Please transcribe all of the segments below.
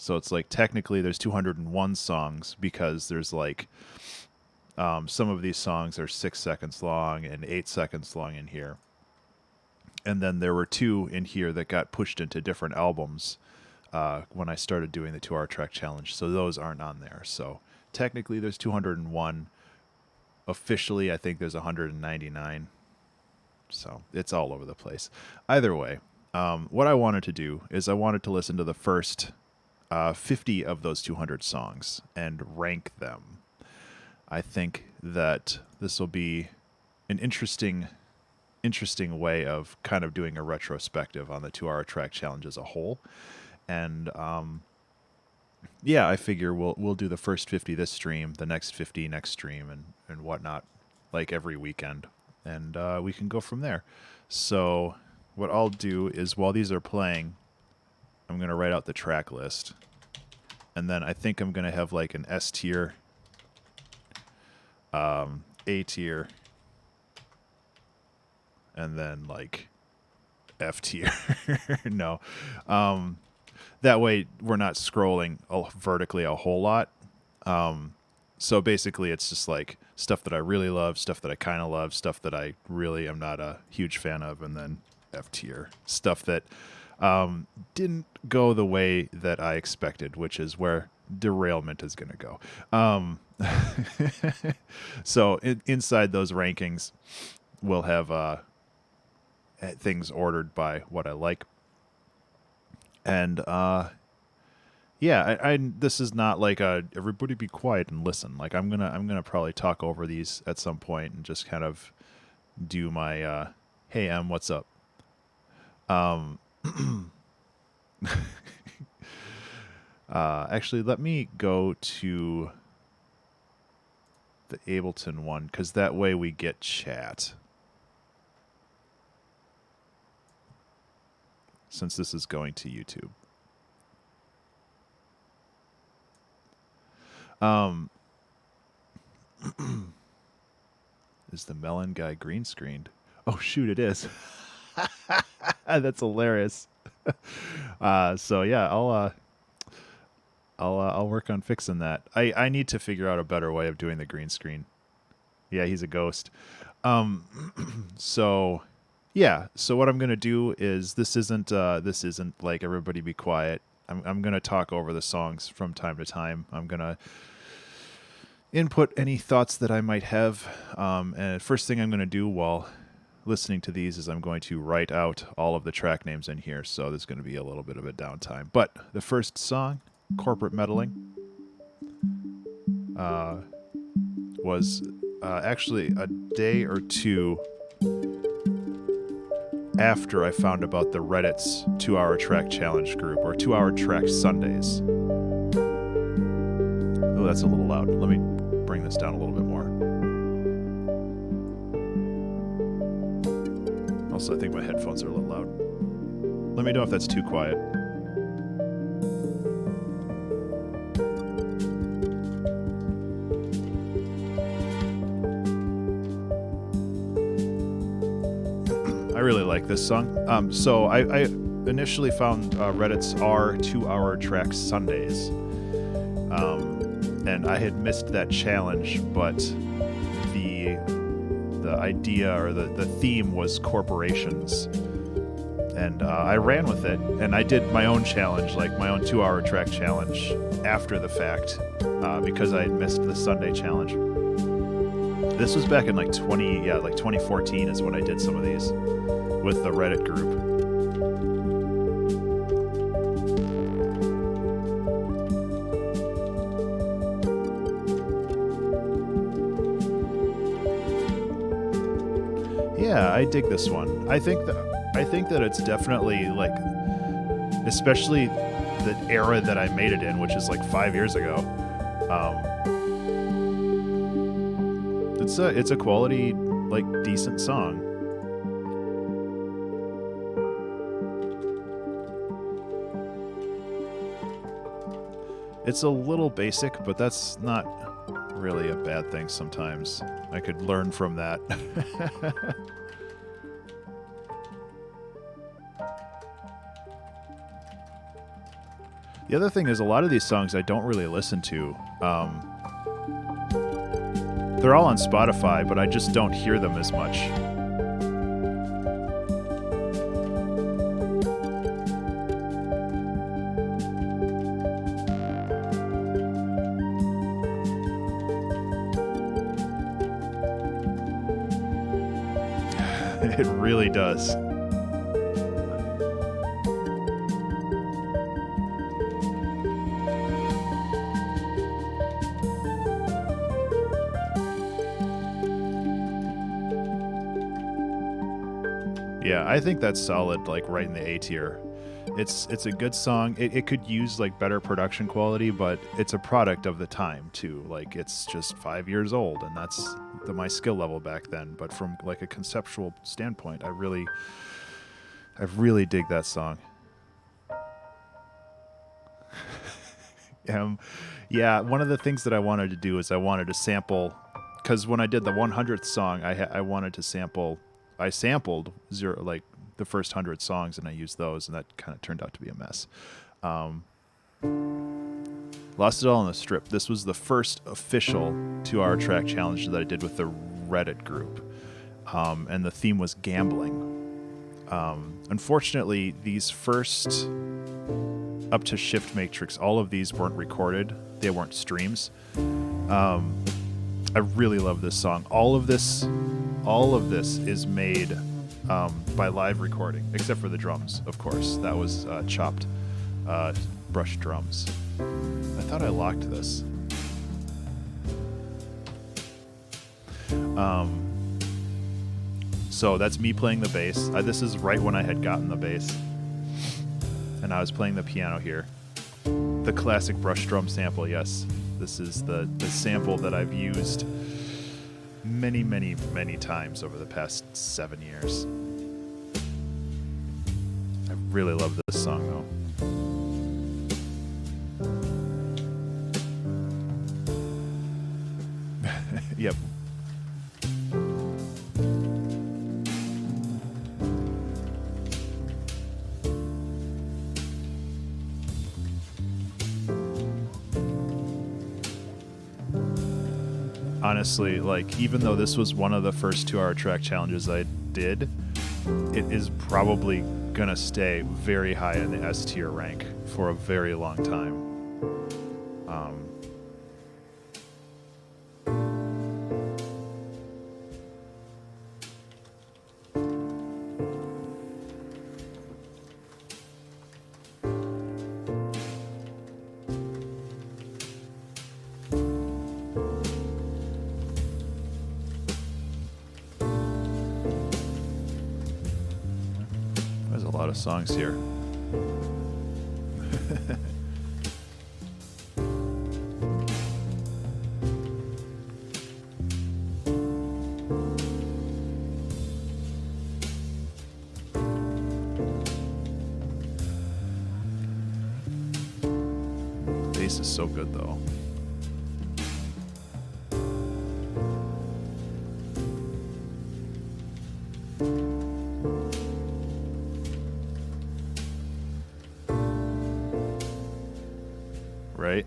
So it's like technically there's 201 songs because there's like some of these songs are 6 seconds long and 8 seconds long in here. And then there were 2 in here that got pushed into different albums when I started doing the 2-hour track challenge. So those aren't on there. So technically there's 201. Officially, I think there's 199. So it's all over the place. Either way, what I wanted to do is I wanted to listen to the first 50 of those 200 songs and rank them. I think that this will be an interesting way of kind of doing a retrospective on the 2-hour track challenge as a whole. And yeah, I figure we'll do the first 50 this stream, the next 50 next stream, and whatnot, like every weekend, and we can go from there. So what I'll do is while these are playing, I'm gonna write out the track list, and then I think I'm gonna have like an S tier, A tier, and then like F tier. No. That way we're not scrolling vertically a whole lot. So basically it's just like stuff that I really love, stuff that I kind of love, stuff that I really am not a huge fan of, and then F tier. Stuff that didn't go the way that I expected, which is where derailment is going to go. So inside those rankings, we'll have things ordered by what I like. And yeah, I this is not like a everybody be quiet and listen. Like I'm gonna probably talk over these at some point and just kind of do my hey Em, what's up? Actually, let me go to the Ableton one because that way we get chat. Since this is going to YouTube. Is the melon guy green screened? Oh shoot, it is. That's hilarious. So yeah, I'll work on fixing that. I need to figure out a better way of doing the green screen. Yeah, he's a ghost. So yeah, so what I'm gonna do is this isn't like everybody be quiet. I'm gonna talk over the songs from time to time. I'm gonna input any thoughts that I might have. And first thing I'm gonna do while listening to these is I'm going to write out all of the track names in here. So there's gonna be a little bit of a downtime. But the first song, Corporate Meddling, was actually a day or two after I found about the Reddit's 2-hour track challenge group, or 2-hour track Sundays. Oh, that's a little loud. Let me bring this down a little bit more. Also, I think my headphones are a little loud. Let me know if that's too quiet. I really like this song. So I initially found Reddit's 2-hour track Sundays. And I had missed that challenge, but the idea or the theme was corporations. And I ran with it, and I did my own challenge, like my own 2-hour track challenge after the fact, because I had missed the Sunday challenge. This was back in like 2014 is when I did some of these with the Reddit group. Yeah, I dig this one. I think that it's definitely like, especially the era that I made it in, which is like 5 years ago. It's a quality, like, decent song. It's a little basic, but that's not really a bad thing sometimes. I could learn from that. The other thing is a lot of these songs I don't really listen to. They're all on Spotify, but I just don't hear them as much. It really does. Yeah, I think that's solid, like right in the A tier. It's a good song. It could use like better production quality, but it's a product of the time too. Like it's just 5 years old, and that's my skill level back then. But from like a conceptual standpoint, I really dig that song. Yeah, one of the things that I wanted to do is I wanted to sample, because when I did the 100th song, I wanted to sample. I sampled like the first 100 songs, and I used those, and that kind of turned out to be a mess. Lost It All in the Strip. This was the first official 2-hour track challenge that I did with the Reddit group, and the theme was gambling. Unfortunately, these first up to Shift Matrix, all of these weren't recorded. They weren't streams. I really love this song. All of this is made by live recording, except for the drums, of course. That was chopped brush drums. I thought I locked this. So that's me playing the bass. This is right when I had gotten the bass, and I was playing the piano here. The classic brush drum sample, yes. This is the sample that I've used many, many, many times over the past 7 years. I really love this song, though. Yep. Honestly, like, even though this was one of the first 2-hour track challenges I did, it is probably gonna stay very high in the S tier rank for a very long time. There's a lot of songs here. Bass is so good, though. Right?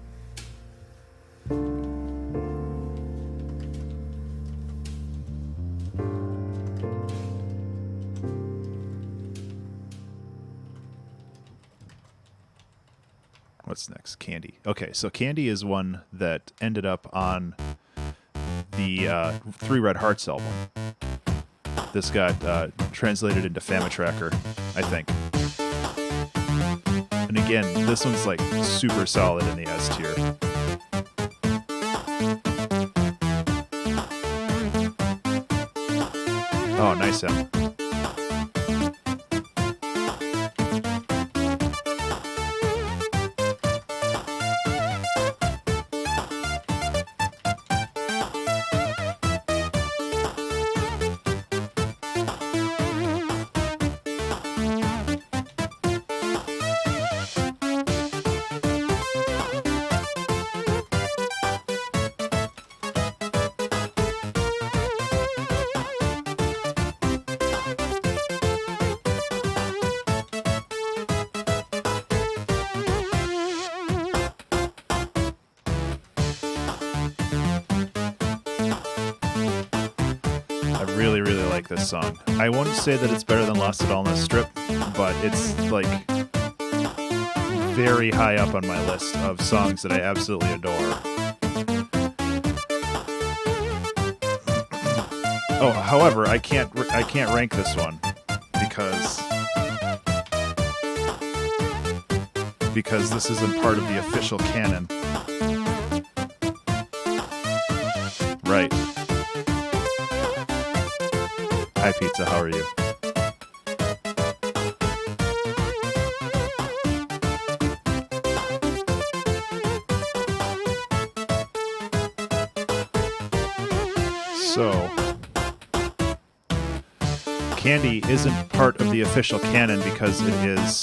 What's next? Candy. Okay, so Candy is one that ended up on the Three Red Hearts album. This got translated into Famitracker, I think. And again, this one's like super solid in the S tier. Oh, nice M. really, really like this song. I wouldn't say that it's better than Lost It All in a Strip, but it's like very high up on my list of songs that I absolutely adore. Oh, however, I can't rank this one because this isn't part of the official canon. Right. Hi, Pizza. How are you? So, Candy isn't part of the official canon because it is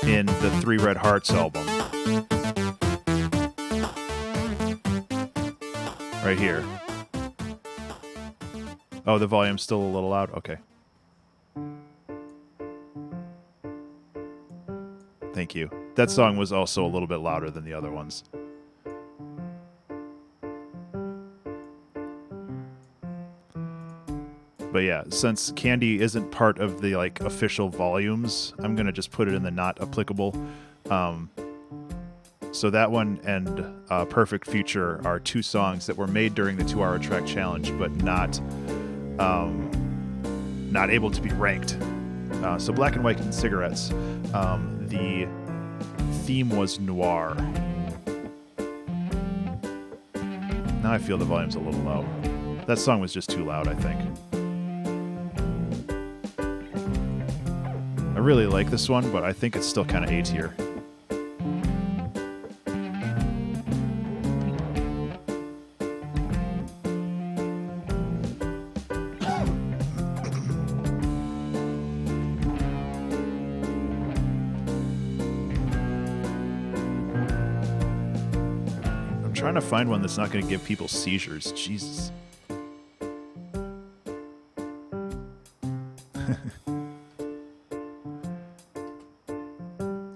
in the Three Red Hearts album. Right here. Oh, the volume's still a little loud? Okay. Thank you. That song was also a little bit louder than the other ones. But yeah, since Candy isn't part of the like official volumes, I'm gonna just put it in the not applicable. So that one and Perfect Future are two songs that were made during the 2-hour track challenge, but not able to be ranked. So Black and White and Cigarettes, the theme was noir. Now I feel the volume's a little low. That song was just too loud, I think. I really like this one, but I think it's still kind of A tier. I'm trying to find one that's not going to give people seizures. Jesus.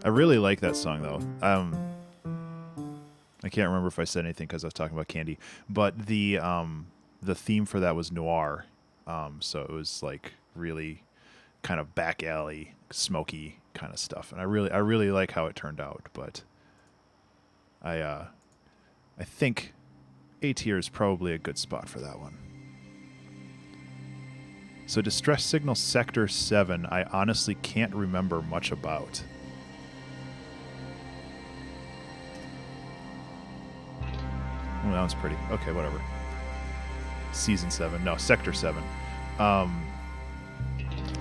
I really like that song, though. I can't remember if I said anything because I was talking about Candy, but the theme for that was noir, so it was like really kind of back alley, smoky kind of stuff, and I really like how it turned out. But I think A tier is probably a good spot for that one. So Distress Signal Sector 7, I honestly can't remember much about. Oh, that one's pretty. Okay, whatever. Season 7. No, Sector 7.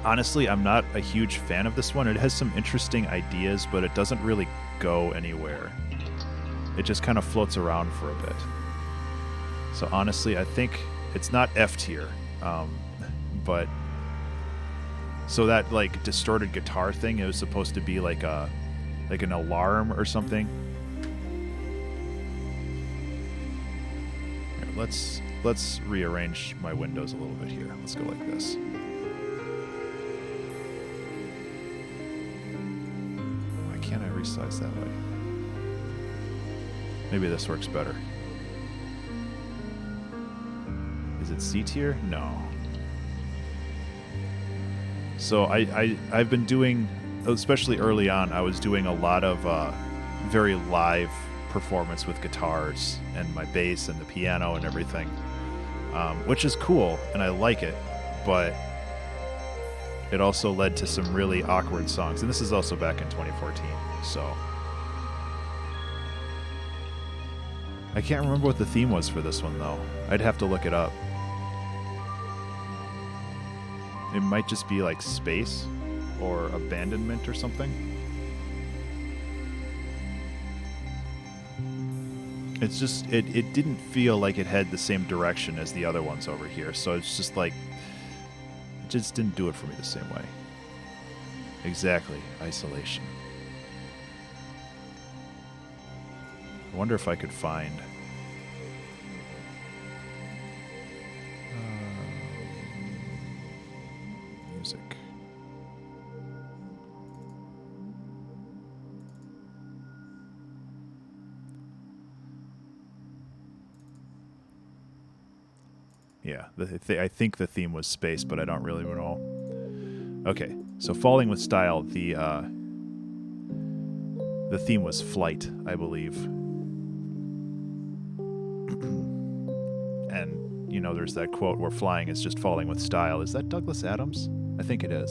Honestly, I'm not a huge fan of this one. It has some interesting ideas, but it doesn't really go anywhere. It just kind of floats around for a bit. So honestly, I think it's not F tier. But so that like distorted guitar thing, it was supposed to be like an alarm or something. Let's rearrange my windows a little bit here. Let's go like this. Why can't I resize that way? Maybe this works better. Is it C tier? No. So I've been doing, especially early on, I was doing a lot of very live performance with guitars and my bass and the piano and everything, which is cool and I like it, but it also led to some really awkward songs, and this is also back in 2014, so I can't remember what the theme was for this one though. I'd have to look it up. It might just be like space or abandonment or something. It's just, it didn't feel like it had the same direction as the other ones over here. So it's just like, it just didn't do it for me the same way. Exactly. Isolation. I wonder if I could find... music. Yeah, I think the theme was space, but I don't really know. Okay, so Falling with Style, the theme was flight, I believe. And, you know, there's that quote where flying is just falling with style. Is that Douglas Adams? I think it is.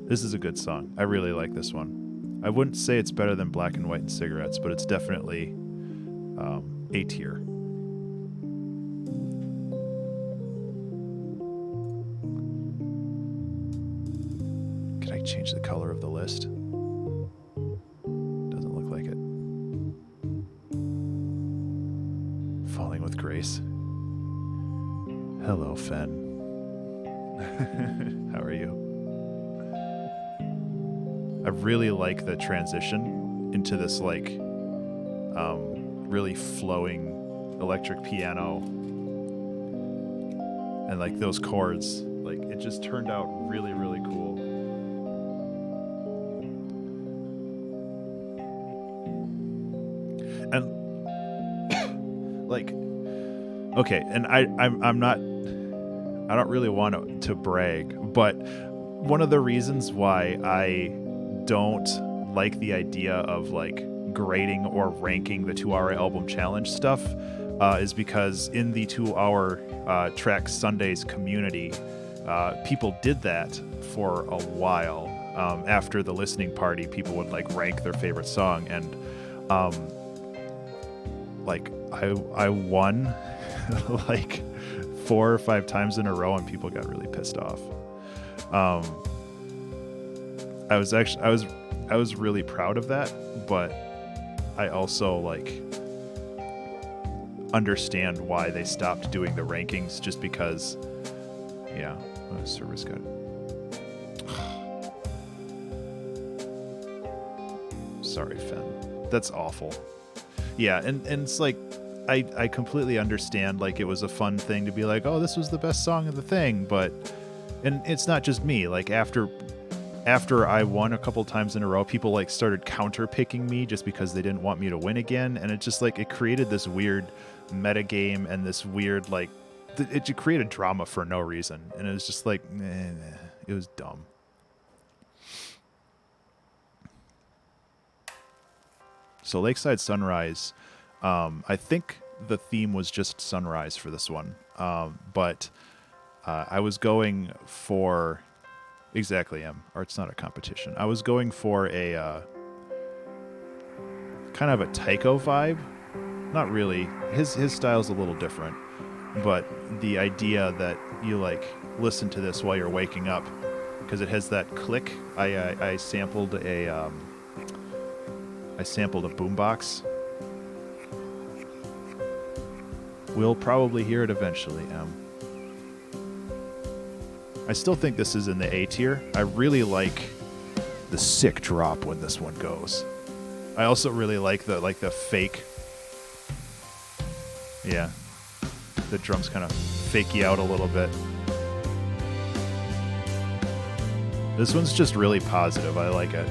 This is a good song. I really like this one. I wouldn't say it's better than Black and White and Cigarettes, but it's definitely A tier. Can I change the color of the list? Doesn't look like it. Falling with Grace. Hello, Fen. How are you? I really like the transition into this like really flowing electric piano and like those chords. Like it just turned out really, really cool. And like, okay, and I'm not, I don't really want to brag, but one of the reasons why I don't like the idea of like grading or ranking the 2-hour album challenge stuff is because in the 2-hour Track Sundays community, people did that for a while. After the listening party, people would like rank their favorite song, and like I won like 4 or 5 times in a row, and people got really pissed off. I was really proud of that, but I also like understand why they stopped doing the rankings, just because, yeah, service got. Sorry, Fen. That's awful. Yeah, and it's like I completely understand, like it was a fun thing to be like, oh, this was the best song of the thing, but and it's not just me, like after I won a couple times in a row, people like started counter picking me just because they didn't want me to win again, and it just like it created this weird meta game and this weird like it created drama for no reason, and it was just like it was dumb. So Lakeside Sunrise, I think the theme was just sunrise for this one, but I was going for. Exactly, or it's not a competition. I was going for a kind of a Tycho vibe. Not really. His style's a little different, but the idea that you like listen to this while you're waking up, because it has that click. I sampled a boombox. We'll probably hear it eventually, I still think this is in the A tier. I really like the sick drop when this one goes. I also really like the fake. Yeah. The drums kind of fake you out a little bit. This one's just really positive. I like it.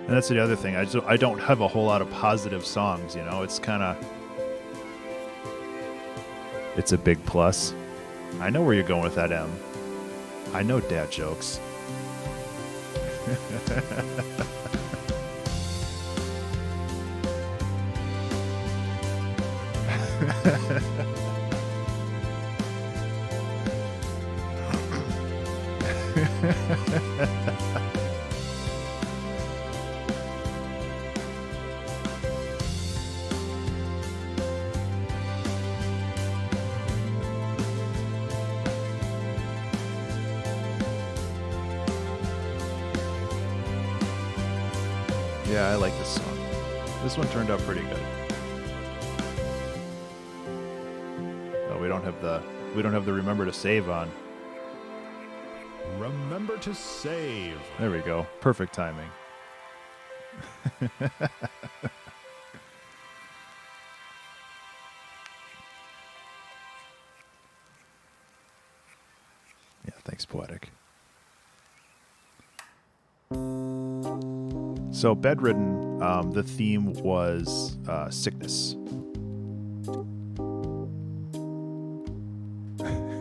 And that's the other thing. I don't have a whole lot of positive songs, you know. It's kind of... It's a big plus. I know where you're going with that, M. I know dad jokes. Yeah, I like this song. This one turned out pretty good. Oh, we don't have the remember to save on. Remember to save. There we go. Perfect timing. So Bedridden, the theme was sickness.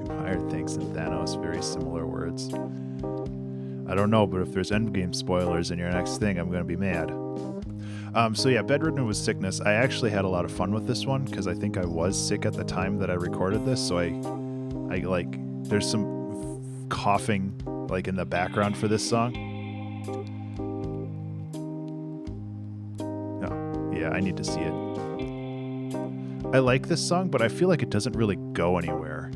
Fire Thanks and Thanos, very similar words. I don't know, but if there's endgame spoilers in your next thing, I'm going to be mad. So yeah, Bedridden was sickness. I actually had a lot of fun with this one because I think I was sick at the time that I recorded this. So I like, there's some coughing like in the background for this song. Oh, yeah, I need to see it. I like this song, but I feel like it doesn't really go anywhere.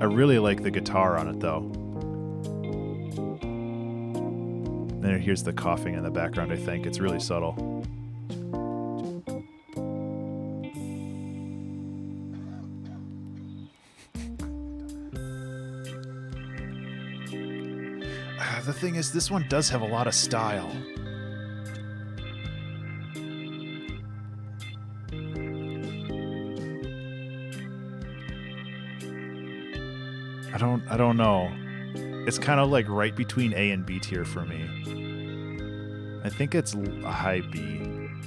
I really like the guitar on it though. And here's the coughing in the background, I think. It's really subtle. The thing is, this one does have a lot of style. I don't know. It's kind of like right between A and B tier for me. I think it's a high B.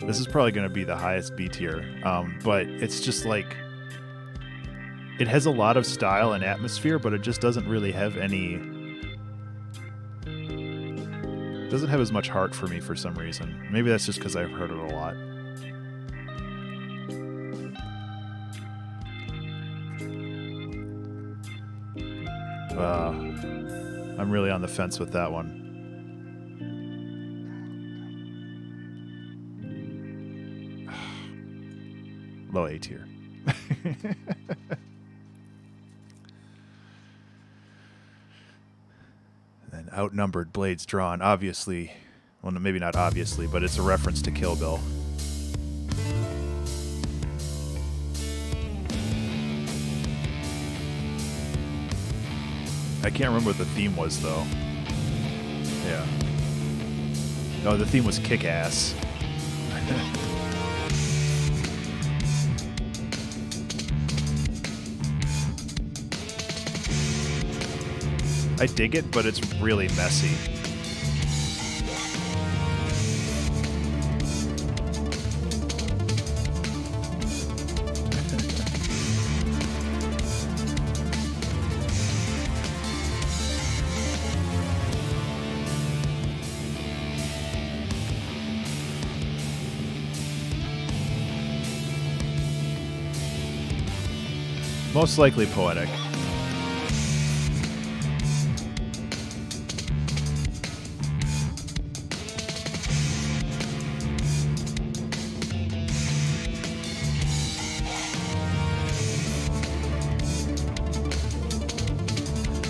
This is probably going to be the highest B tier. But it's just like, it has a lot of style and atmosphere, but it just doesn't really have any, doesn't have as much heart for me for some reason. Maybe that's just because I've heard it a lot. I'm really on the fence with that one. Low A tier. And outnumbered blades drawn, obviously. Well, maybe not obviously, but it's a reference to Kill Bill. I can't remember what the theme was, though. Yeah. No, the theme was Kick-Ass. I dig it, but it's really messy. Most likely poetic.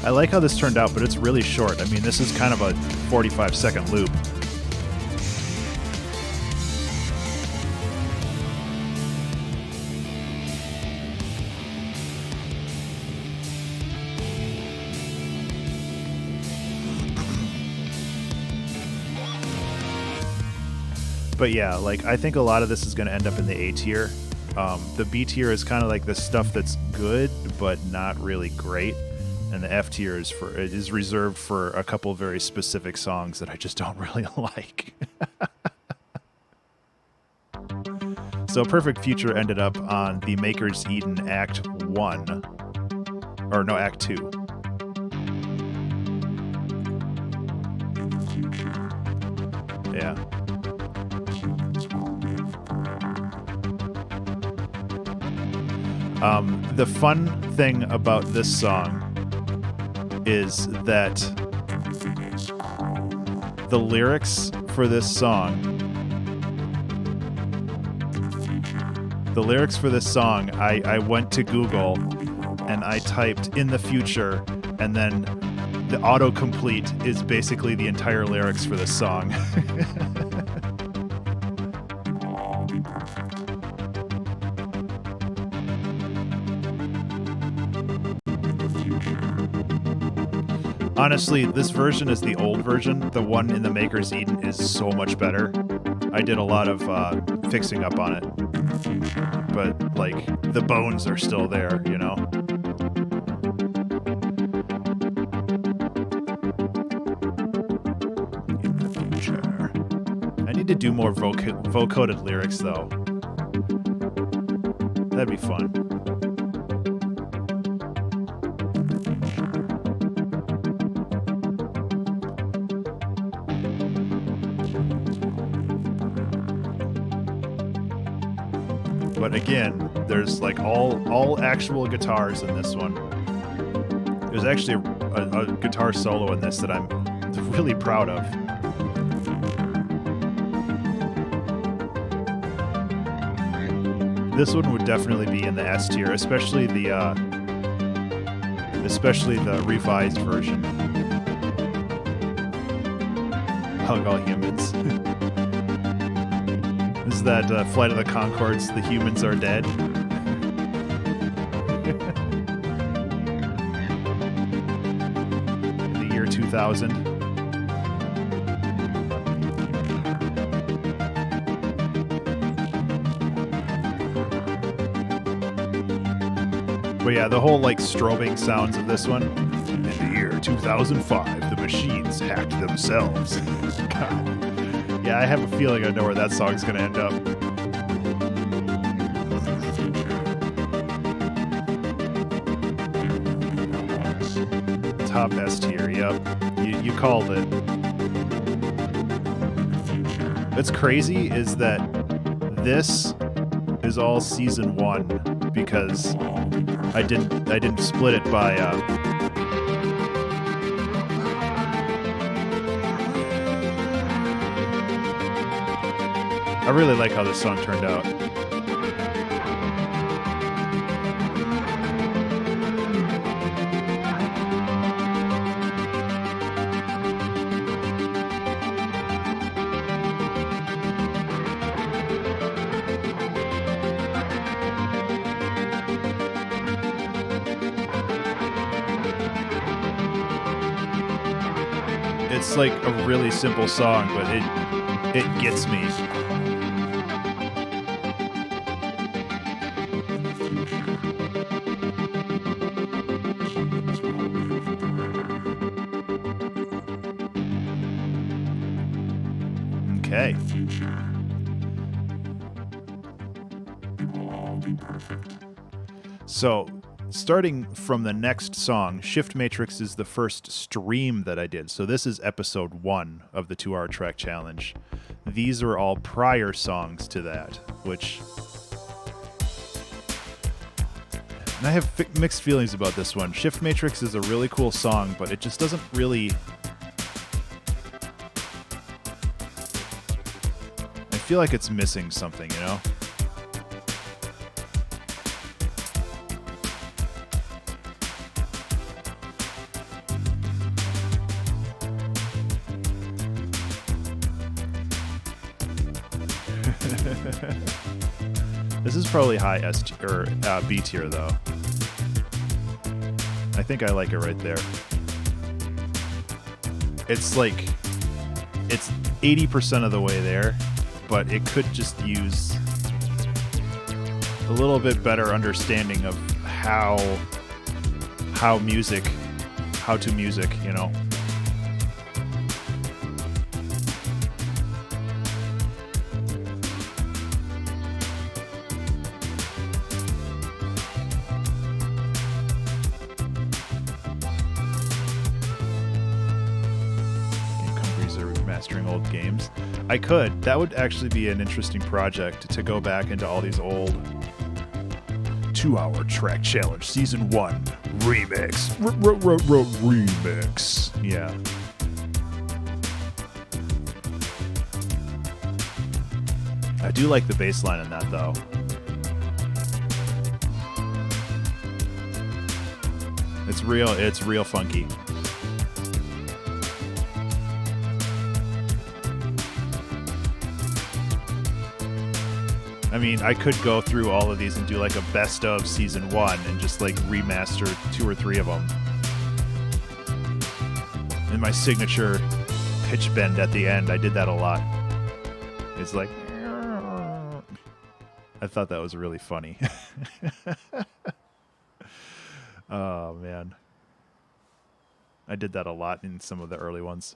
I like how this turned out, but it's really short. I mean, this is kind of a 45-second loop. But yeah, like, I think a lot of this is going to end up in the A tier. The B tier is kind of like the stuff that's good, but not really great. And the F tier is reserved for a couple very specific songs that I just don't really like. So Perfect Future ended up on the Maker's Eden Act 1. Or no, Act 2. Yeah. The fun thing about this song is that the lyrics for this song, I went to Google and I typed "in the future," and then the autocomplete is basically the entire lyrics for this song. Honestly, this version is the old version. The one in the Maker's Eden is so much better. I did a lot of fixing up on it. But, like, the bones are still there, you know? Need to do more vocoded lyrics, though. That'd be fun. But again, there's like all actual guitars in this one. There's actually a guitar solo in this that I'm really proud of. This one would definitely be in the S tier, especially the revised version. Hug all humans. Is that Flight of the Conchords, The Humans Are Dead? In the year 2000. But yeah, the whole like strobing sounds of this one. In the year 2005, the machines hacked themselves. God. Yeah, I have a feeling I know where that song's gonna end up. Top S tier, yep. You called it. What's crazy is that this is all season 1 because I didn't split it by I really like how this song turned out. It's like a really simple song, but it gets me. Okay. So, starting from the next song, Shift Matrix is the first stream that I did. So this is episode 1 of the 2-hour track challenge. These are all prior songs to that, which... And I have mixed feelings about this one. Shift Matrix is a really cool song, but it just doesn't really... I feel like it's missing something, you know? This is probably high S or B tier though. I think I like it right there. It's like it's 80% of the way there, but it could just use a little bit better understanding of how to music, you know. Old games. I could. That would actually be an interesting project to go back into all these old 2-hour track challenge season 1 remix. Remix. Yeah. I do like the bass line in that though. It's real funky. I mean, I could go through all of these and do like a best of season 1 and just like remaster 2 or 3 of them. And my signature pitch bend at the end, I did that a lot. It's like, I thought that was really funny. Oh man. I did that a lot in some of the early ones.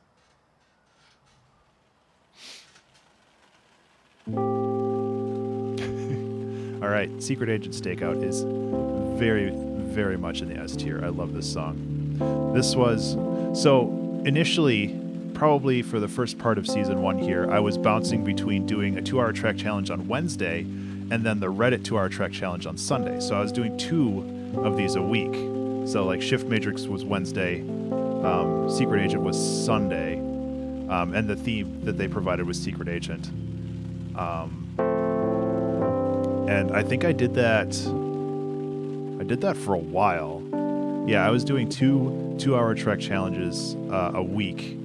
All right, Secret Agent Stakeout is very, very much in the S tier. I love this song. This was, so initially, probably for the first part of season 1 here, I was bouncing between doing a 2-hour track challenge on Wednesday and then the Reddit 2-hour track challenge on Sunday. So I was doing 2 of these a week. So like Shift Matrix was Wednesday, Secret Agent was Sunday, and the theme that they provided was Secret Agent. And I think I did that for a while. Yeah, I was doing 2-hour track challenges a week.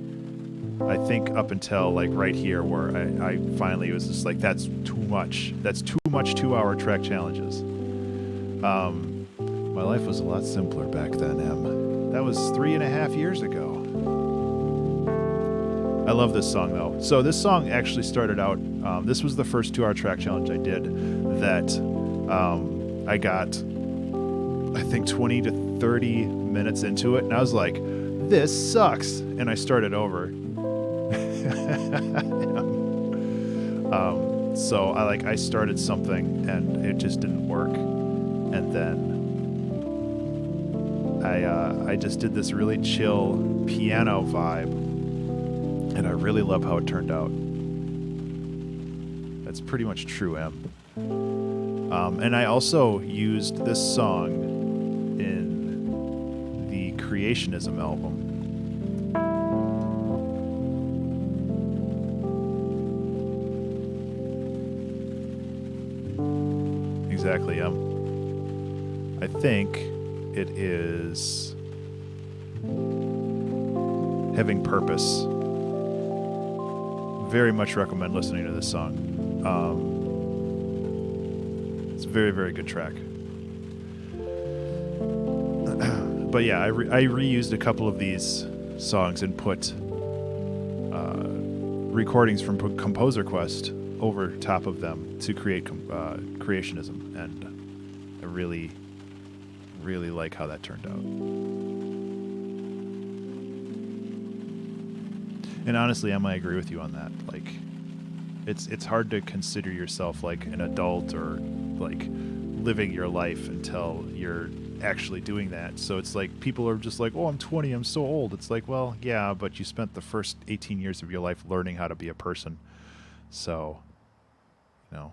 I think up until like right here where I finally was just like, that's too much. That's too much 2-hour track challenges. My life was a lot simpler back then, Em. That was 3.5 years ago. I love this song though. So this song actually started out, this was the first 2-hour track challenge I did that I got, I think 20 to 30 minutes into it, and I was like, this sucks, and I started over. So I started something and it just didn't work, and then I just did this really chill piano vibe, and I really love how it turned out. That's pretty much true, Em. And I also used this song in the Creationism album. Exactly, I think it is Having Purpose. Very much recommend listening to this song. It's a very, very good track. But yeah, I reused a couple of these songs and put recordings from Composer Quest over top of them to create Creationism, and I really, really like how that turned out. And honestly, Emma, I agree with you on that. Like, it's hard to consider yourself like an adult or like living your life until you're actually doing that. So it's like people are just like, oh, I'm 20, I'm so old. It's like, well, yeah, but you spent the first 18 years of your life learning how to be a person. So, you know.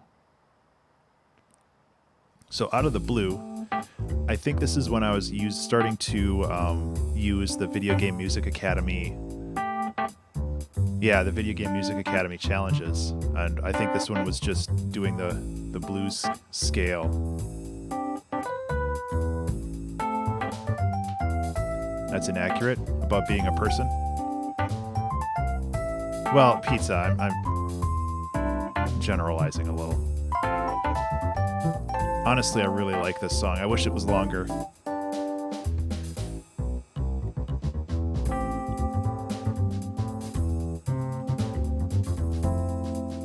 So out of the blue, I think this is when I was starting to use the Video Game Music Academy. Yeah, the Video Game Music Academy challenges, and I think this one was just doing the blues scale. That's inaccurate about being a person. Well, pizza. I'm generalizing a little. Honestly, I really like this song. I wish it was longer.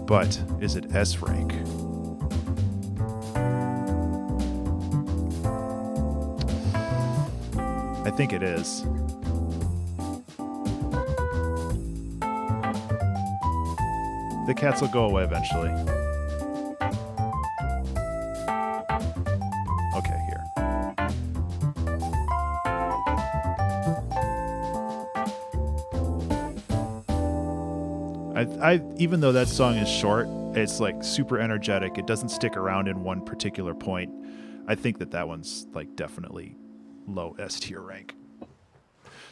But is it S rank? I think it is. The cats will go away eventually. Okay, here. Even though that song is short, it's like super energetic. It doesn't stick around in one particular point. I think that one's like definitely low S tier rank.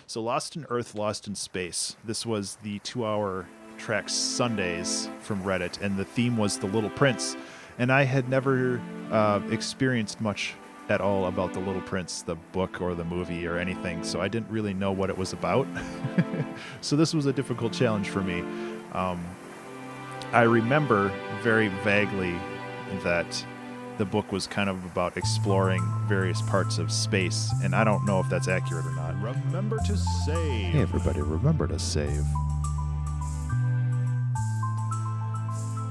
So Lost in Earth, Lost in Space. This was the 2-hour track Sundays from Reddit, and the theme was The Little Prince. And I had never experienced much at all about The Little Prince, the book or the movie or anything, so I didn't really know what it was about. So this was a difficult challenge for me. I remember very vaguely that the book was kind of about exploring various parts of space, and I don't know if that's accurate or not. Remember to save. Hey everybody, remember to save.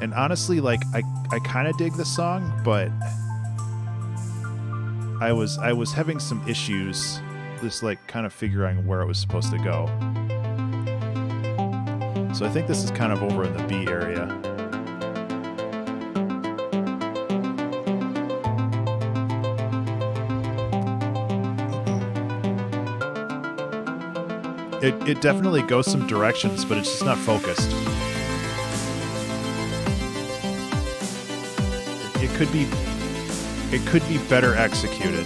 And honestly, like I kind of dig the song, but I was having some issues, just like kind of figuring where it was supposed to go. So I think this is kind of over in the B area. It definitely goes some directions, but it's just not focused. It could be better executed.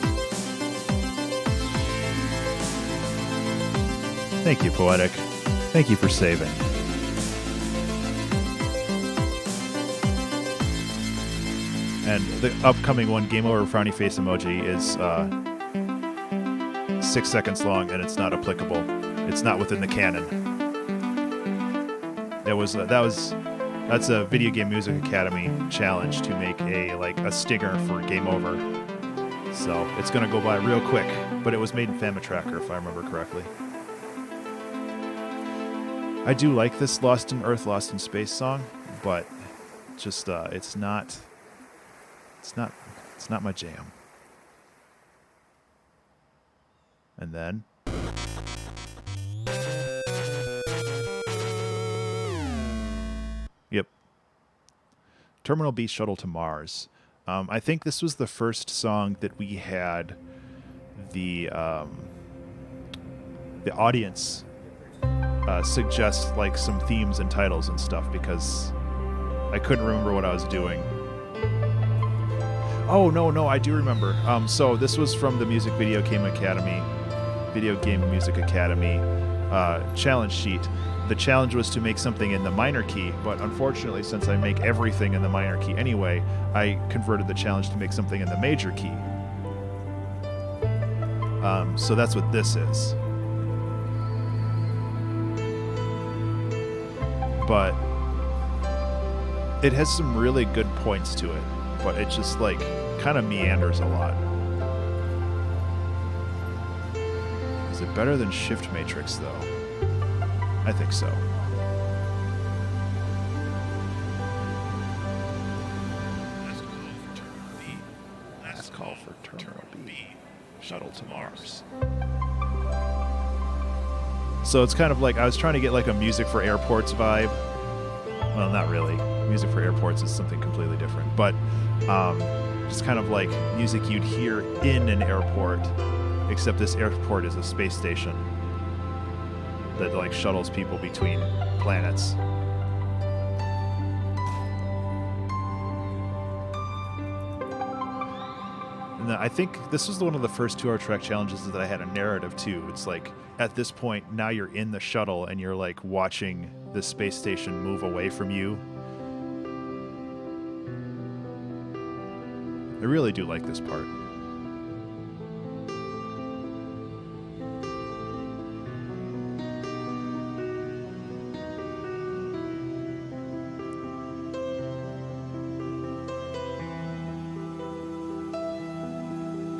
Thank you, Poetic. Thank you for saving. And the upcoming one, Game Over Frowny Face Emoji, is 6 seconds long, and it's not applicable. It's not within the canon. That's a Video Game Music Academy challenge to make a stinger for Game Over. So it's gonna go by real quick, but it was made in Famitracker, if I remember correctly. I do like this Lost in Earth, Lost in Space song, but just it's not my jam. And then yep. Terminal B, Shuttle to Mars. I think this was the first song that we had the audience suggest like some themes and titles and stuff, because I couldn't remember what I was doing. Oh, no, I do remember. So this was from the Video Game Music Academy challenge sheet. The challenge was to make something in the minor key, but unfortunately, since I make everything in the minor key anyway, I converted the challenge to make something in the major key. So that's what this is. But it has some really good points to it, but it just like kind of meanders a lot. Is it better than Shift Matrix though? I think so. Last call for Terminal B. Shuttle to Mars. So it's kind of like I was trying to get like a Music for Airports vibe. Well, not really. Music for Airports is something completely different, but just kind of like music you'd hear in an airport, except this airport is a space station that like shuttles people between planets. And I think this was one of the first 2-hour track challenges that I had a narrative to. It's like at this point now you're in the shuttle and you're like watching the space station move away from you. I really do like this part.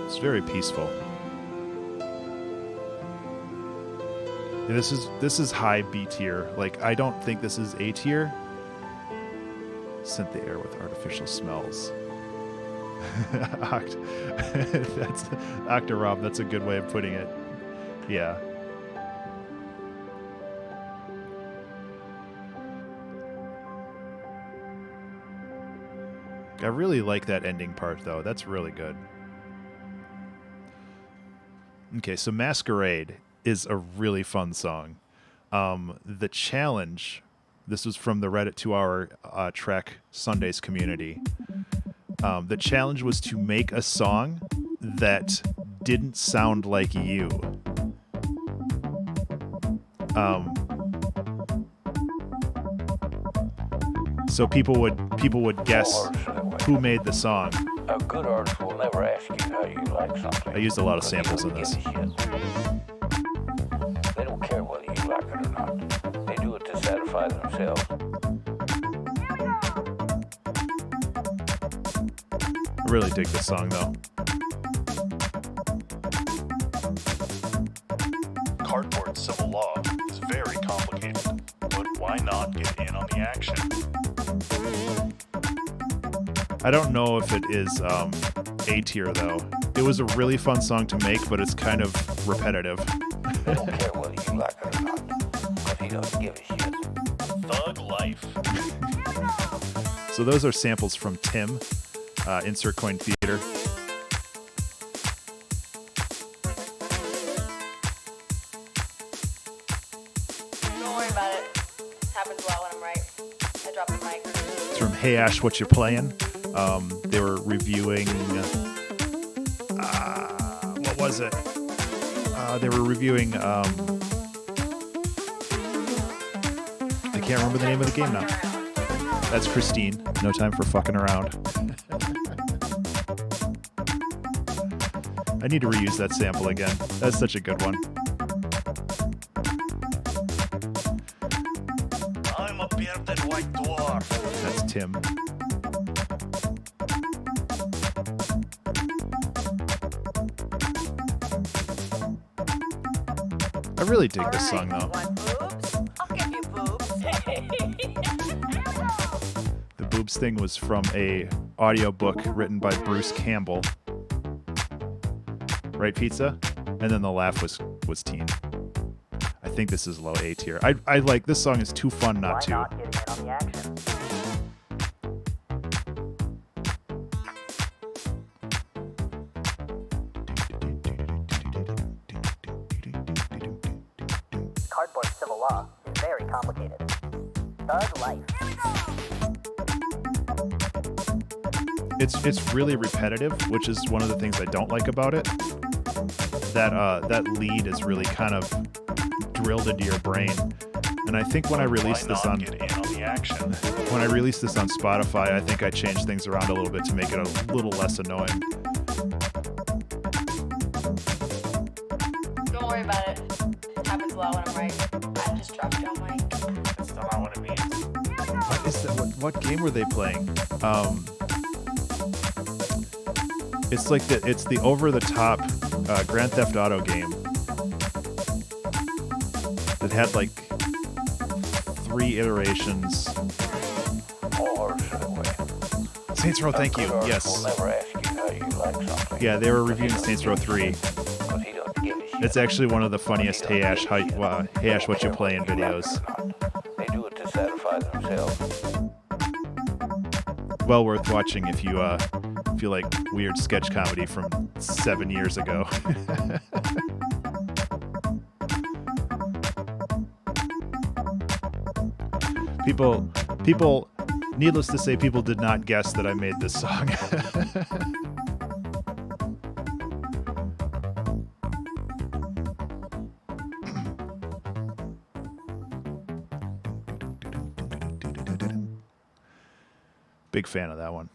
It's very peaceful. And this is high B tier. Like I don't think this is A tier. Scent the air with artificial smells. That's Octorob. That's a good way of putting it. Yeah. I really like that ending part though. That's really good. Okay, so Masquerade is a really fun song. The challenge, this was from the Reddit 2-hour Trek Sundays community. The challenge was to make a song that didn't sound like you. So people would guess who made the song. A good artist will never ask you how you like something. I used a lot of samples in this. They don't care whether you like it or not. They do it to satisfy themselves. I really dig this song though. Cardboard civil law is very complicated, but why not get in on the action? I don't know if it is A tier though. It was a really fun song to make, but it's kind of repetitive. They don't care whether you like it or not, because he doesn't give a shit. Thug life. So those are samples from Tim, Insert Coin Theater. happens a lot when I'm right. I drop the mic. It's from Hey Ash, What You Playing? They were reviewing... what was it? They were reviewing... I can't remember the name of the game now. That's Christine. No time for fucking around. I need to reuse that sample again. That's such a good one. I'm a bearded white dwarf. That's Tim. I really dig this song though. Want boobs? I'll give you boobs. The boobs thing was from a audiobook written by Bruce Campbell. Right, Pizza? And then the laugh was teen. I think this is low A tier. I like this song is too fun not to. Why not get in on the action? Cardboard civil law is very complicated. Thug life. It's really repetitive, which is one of the things I don't like about it. That lead is really kind of drilled into your brain. And I think when I released this on Get in on the action. when I released this on Spotify, I think I changed things around a little bit to make it a little less annoying. Don't worry about it. It happens a lot when I'm right. I just dropped your mic. That's still not what it means. What is that? What game were they playing? It's like it's the over-the-top Grand Theft Auto game that had like 3 iterations. Or should it wait? Saints Row, thank you. We'll Yes. never ask you how you like something. Yeah, they were reviewing Saints Row 3. But he don't give a shit. It's actually one of the funniest Hey Ash, What You Playing videos. They do it to satisfy themselves. Well worth watching if you like weird sketch comedy from 7 years ago. People, needless to say, people did not guess that I made this song. Big fan of that one.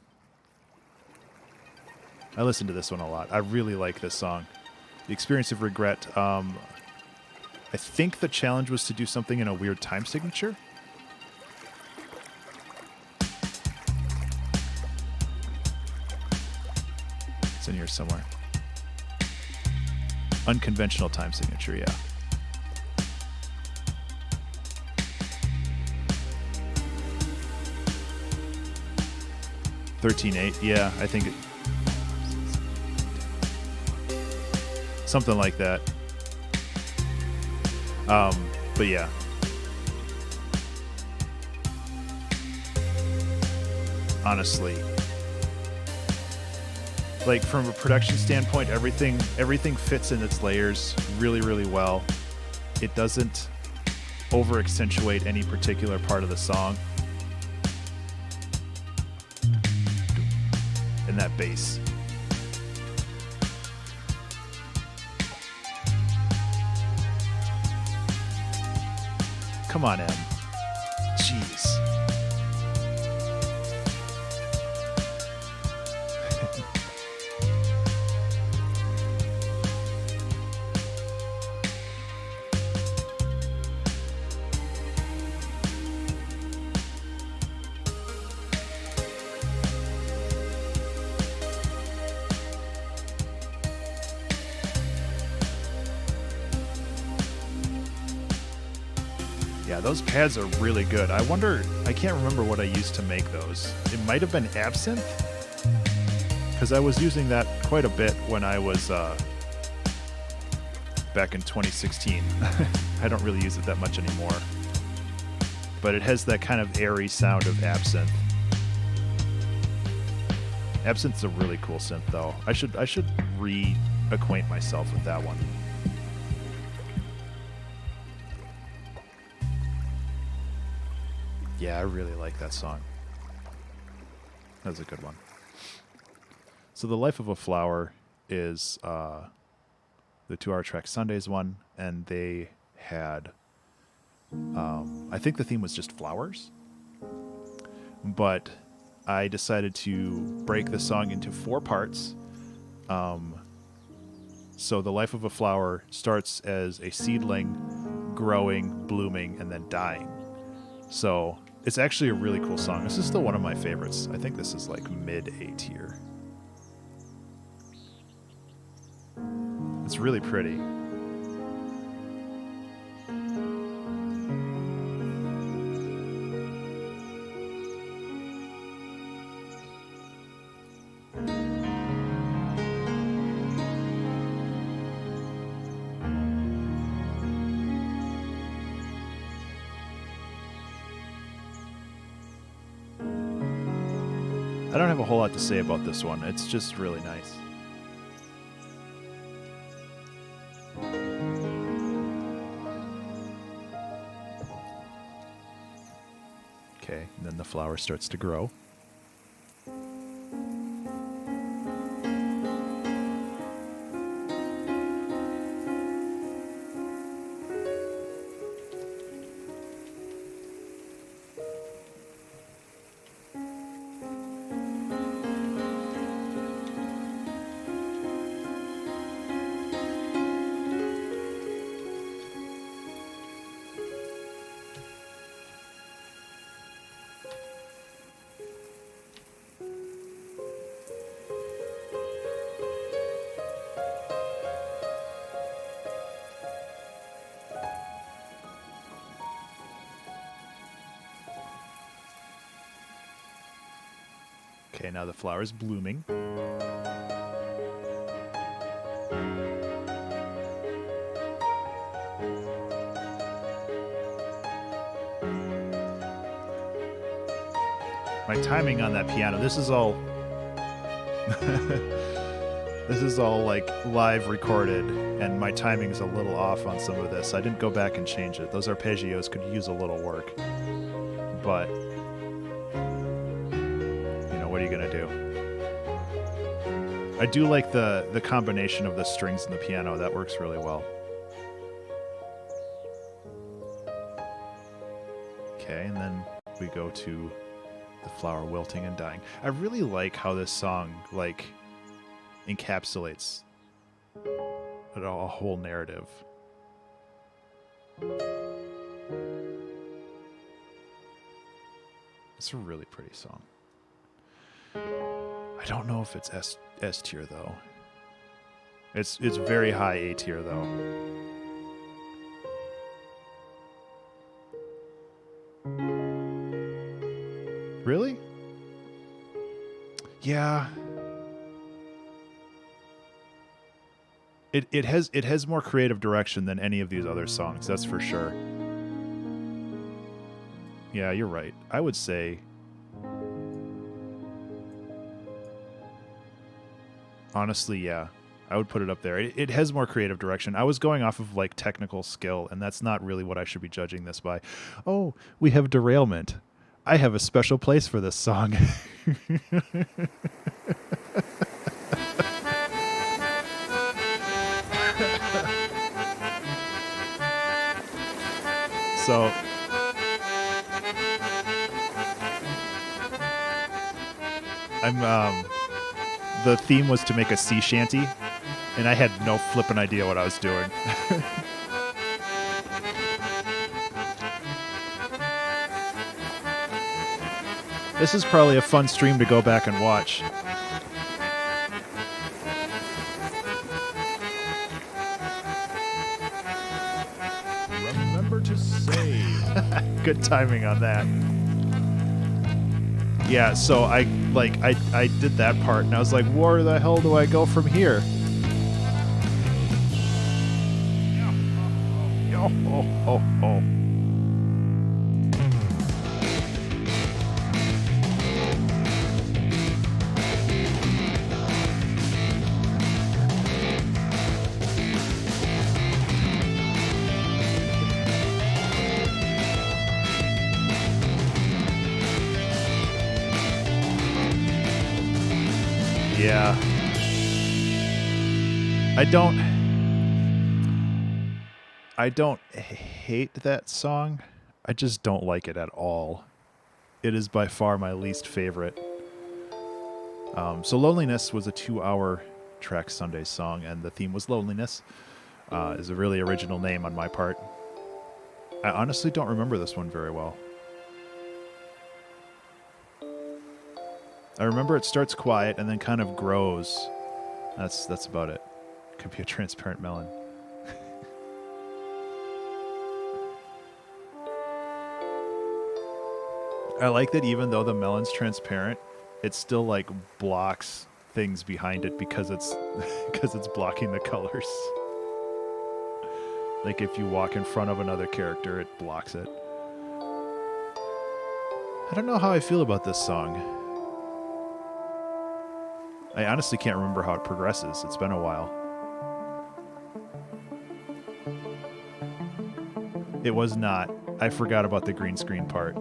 I listen to this one a lot. I really like this song. The Experience of Regret. I think the challenge was to do something in a weird time signature. It's in here somewhere. Unconventional time signature, yeah. $13.8, yeah, I think it... Something like that. But yeah. Honestly. Like, from a production standpoint, everything fits in its layers really, really well. It doesn't over-accentuate any particular part of the song. And that bass. Come on, Em. Jeez. Yeah, those pads are really good. I wonder, I can't remember what I used to make those. It might have been Absinthe, because I was using that quite a bit when I was back in 2016. I don't really use it that much anymore. But it has that kind of airy sound of Absinthe. Absinthe's a really cool synth, though. I should reacquaint myself with that one. Yeah, I really like that song. That was a good one. So The Life of a Flower is the 2-hour track Sundays one, and they had, I think the theme was just flowers, but I decided to break the song into 4 parts. So The Life of a Flower starts as a seedling, growing, blooming, and then dying. So it's actually a really cool song. This is still one of my favorites. I think this is like mid A tier. It's really pretty. I don't have a whole lot to say about this one. It's just really nice. Okay, and then the flower starts to grow. Okay, now the flower is blooming. My timing on that piano, this is all this is all like live recorded, and my timing's a little off on some of this. I didn't go back and change it. Those arpeggios could use a little work. But what are you gonna do? I do like the combination of the strings and the piano. That works really well. Okay, and then we go to the flower wilting and dying. I really like how this song like encapsulates a whole narrative. It's a really pretty song. I don't know if it's S tier though. It's very high A tier though. Really? Yeah. It has more creative direction than any of these other songs, that's for sure. Yeah, you're right. I would say honestly, yeah. I would put it up there. It has more creative direction. I was going off of like technical skill, and that's not really what I should be judging this by. Oh, we have derailment. I have a special place for this song. So the theme was to make a sea shanty, and I had no flippin' idea what I was doing. This is probably a fun stream to go back and watch. Remember to save. Good timing on that. Yeah, so I did that part, and I was like, where the hell do I go from here? Oh. Yeah. I don't hate that song. I just don't like it at all. It is by far my least favorite. So Loneliness was a 2-hour Track Sunday song, and the theme was Loneliness. Is a really original name on my part. I honestly don't remember this one very well. I remember it starts quiet and then kind of grows. That's about it. Could be a transparent melon. I like that even though the melon's transparent, it still like blocks things behind it because it's blocking the colors. Like if you walk in front of another character, it blocks it. I don't know how I feel about this song. I honestly can't remember how it progresses. It's been a while. It was not. I forgot about the green screen part.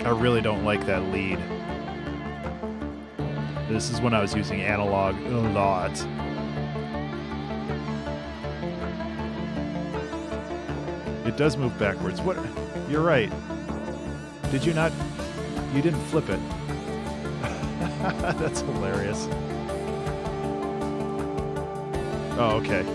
I really don't like that lead. This is when I was using analog a lot. It does move backwards. What? You're right. Did you not? You didn't flip it. That's hilarious. Oh, okay.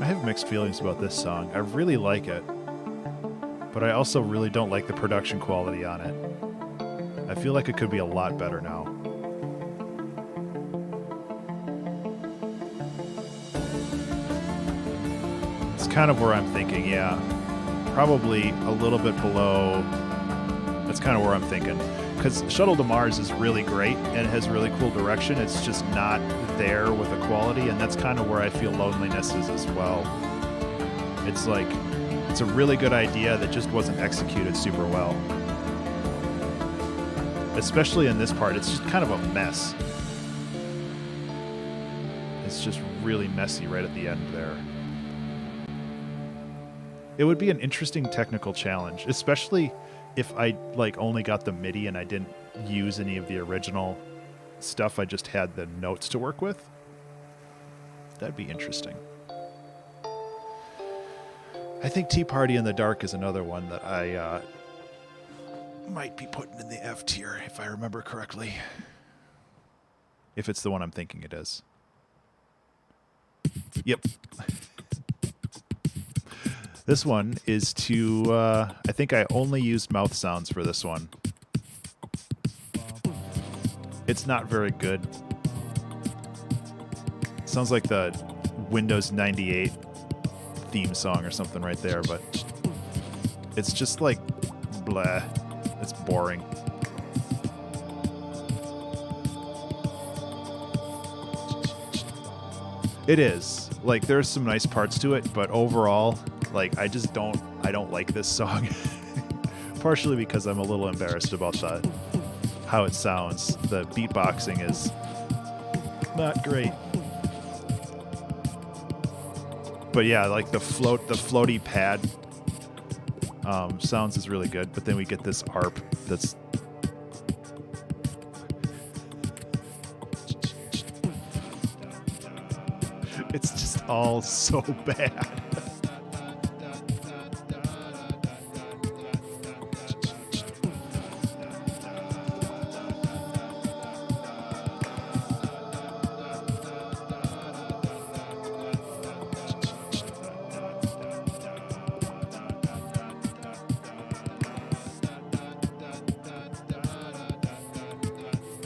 I have mixed feelings about this song. I really like it, but I also really don't like the production quality on it. I feel like it could be a lot better now. It's kind of where I'm thinking, yeah. Probably a little bit below. That's kind of where I'm thinking. Because Shuttle to Mars is really great and it has really cool direction. It's just not there with the quality, and that's kind of where I feel Loneliness is as well. It's like, it's a really good idea that just wasn't executed super well. Especially in this part, it's just kind of a mess. It's just really messy right at the end there. It would be an interesting technical challenge, especially if I like only got the MIDI and I didn't use any of the original stuff, I just had the notes to work with. That'd be interesting. I think Tea Party in the Dark is another one that I might be putting in the F tier, if I remember correctly. If it's the one I'm thinking it is. Yep. This one is to, I think I only used mouth sounds for this one. It's not very good. Sounds like the Windows 98 theme song or something right there, but it's just like, blah. It's boring. It is. Like, there's some nice parts to it, but overall, like, I don't like this song. Partially because I'm a little embarrassed about how it sounds. The beatboxing is not great. But yeah, like the floaty pad sounds is really good, but then we get this ARP that's it's just all so bad.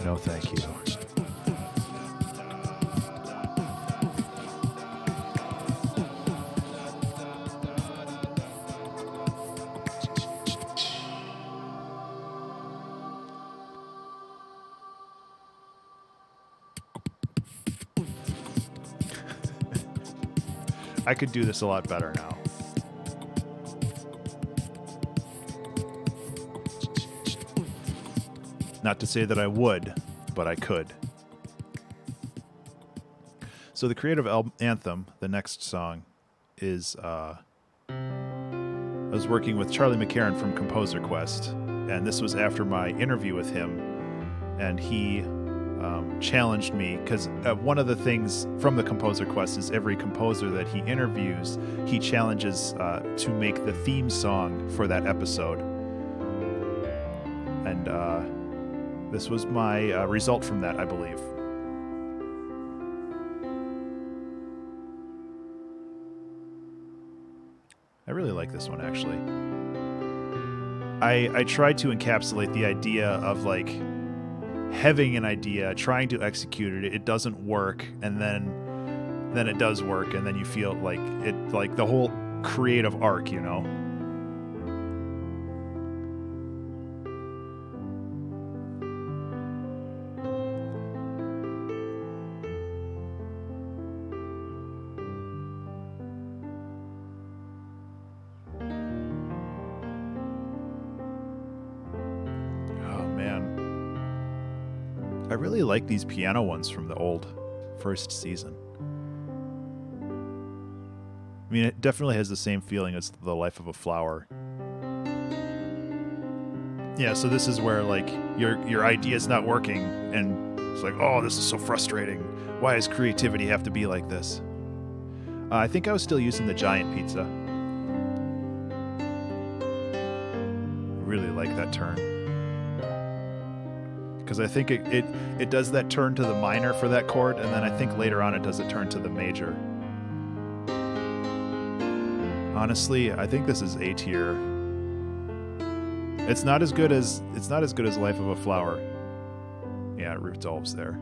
No, thank you. I could do this a lot better now. Not to say that I would, but I could. So the creative anthem, the next song, is I was working with Charlie McCarran from Composer Quest, and this was after my interview with him, and he challenged me, because one of the things from the Composer Quest is every composer that he interviews, he challenges to make the theme song for that episode. And this was my result from that, I believe. I really like this one, actually. I tried to encapsulate the idea of, like, having an idea, trying to execute it, it doesn't work, and then it does work, and then you feel like it, like the whole creative arc, you know? I really like these piano ones from the old first season. I mean, it definitely has the same feeling as The Life of a Flower. Yeah, so this is where, like, your idea's not working, and it's like, oh, this is so frustrating. Why does creativity have to be like this? I think I was still using the giant pizza. I really like that turn. Because I think it does that turn to the minor for that chord, and then I think later on it does a turn to the major. Honestly, I think this is A tier. It's not as good as Life of a Flower. Yeah, it resolves there.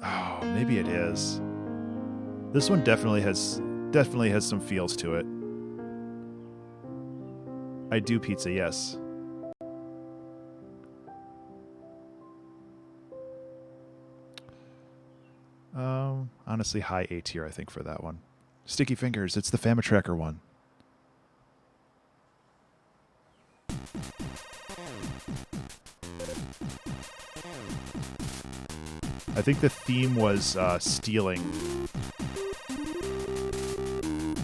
Oh, maybe it is. This one definitely has some feels to it. I do pizza, yes. Honestly, high A tier, I think, for that one. Sticky Fingers, it's the Famitracker one. I think the theme was stealing.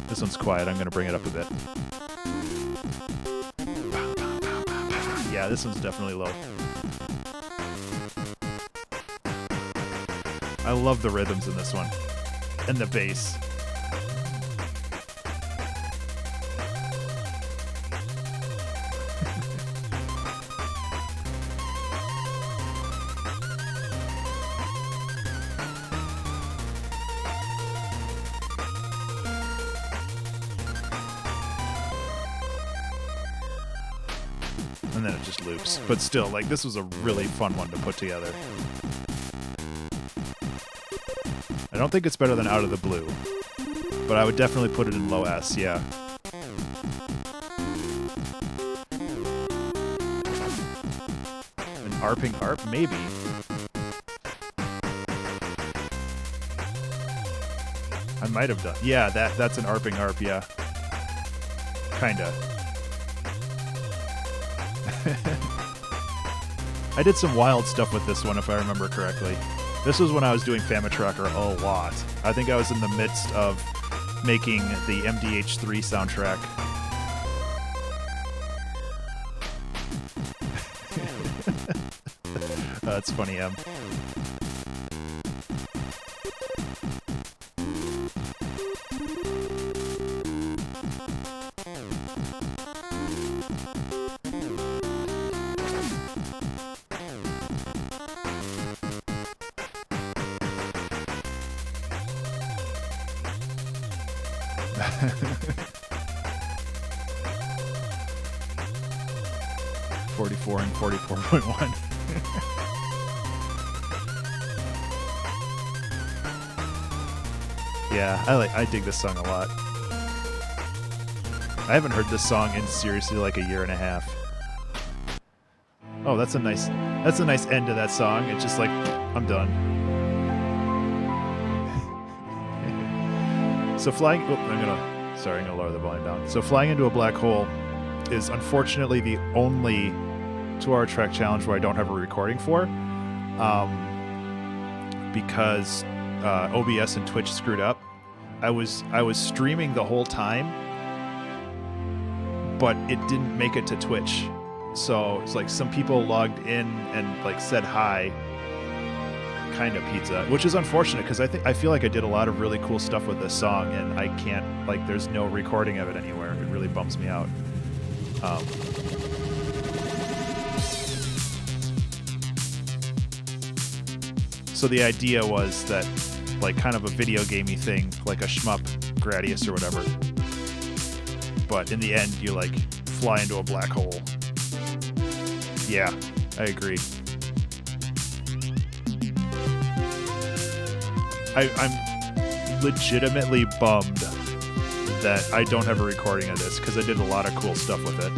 This one's quiet, I'm going to bring it up a bit. Yeah, this one's definitely low. I love the rhythms in this one. And the bass. And then it just loops. But still, like, this was a really fun one to put together. I don't think it's better than Out of the Blue, but I would definitely put it in low S, yeah. An arping arp? Maybe. I might have done. Yeah, that's an arping arp, yeah. Kinda. I did some wild stuff with this one, if I remember correctly. This was when I was doing Famitracker a lot. I think I was in the midst of making the MDH3 soundtrack. That's funny, Em. .44 and 44.1. Yeah, I dig this song a lot. I haven't heard this song in seriously like a year and a half. Oh, that's a nice end to that song. It's just like, I'm done. So flying. Oh, I'm gonna lower the volume down. So flying into a black hole is unfortunately the only 2-hour track challenge where I don't have a recording for, because OBS and Twitch screwed up. I was streaming the whole time, but it didn't make it to Twitch. So it's like some people logged in and like said hi, kind of pizza, which is unfortunate because I feel like I did a lot of really cool stuff with this song, and I can't, like, there's no recording of it anywhere. It really bums me out. So the idea was that, like, kind of a video gamey thing, like a shmup, Gradius or whatever. But in the end, you like fly into a black hole. Yeah, I agree. I'm legitimately bummed that I don't have a recording of this because I did a lot of cool stuff with it.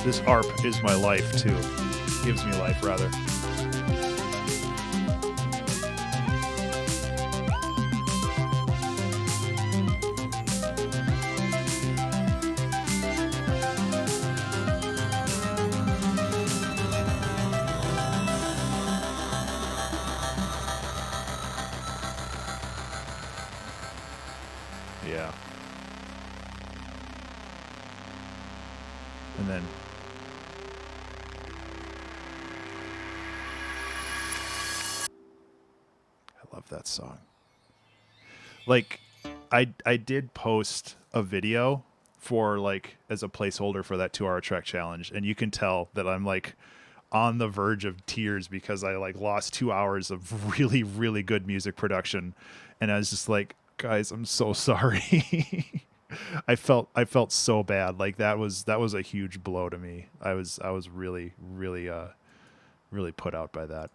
This ARP is my life too. Gives me life, rather. Yeah. And then I love that song. Like, I did post a video for, like, as a placeholder for that 2-hour track challenge, and you can tell that I'm like on the verge of tears because I like lost 2 hours of really, really good music production, and I was just like, guys, I'm so sorry. I felt so bad. Like that was a huge blow to me. I was really, really, really put out by that.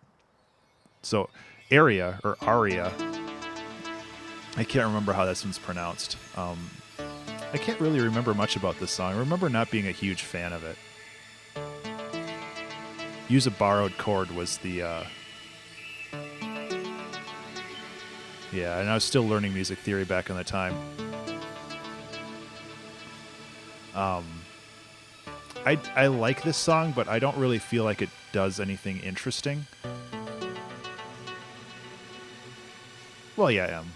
So Aria, or Aria, I can't remember how this one's pronounced. I can't really remember much about this song. I remember not being a huge fan of it. Use a borrowed chord was the yeah, and I was still learning music theory back in the time. I like this song, but I don't really feel like it does anything interesting. Well, yeah, I am.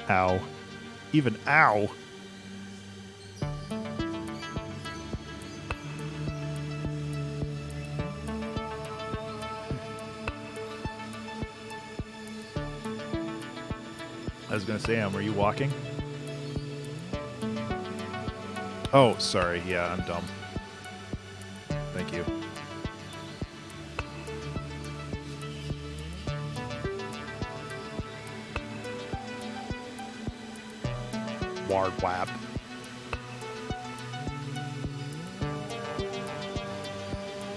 Ow. Even ow. I was going to say, were you walking? Oh, sorry. Yeah, I'm dumb. Thank you. Ward wap.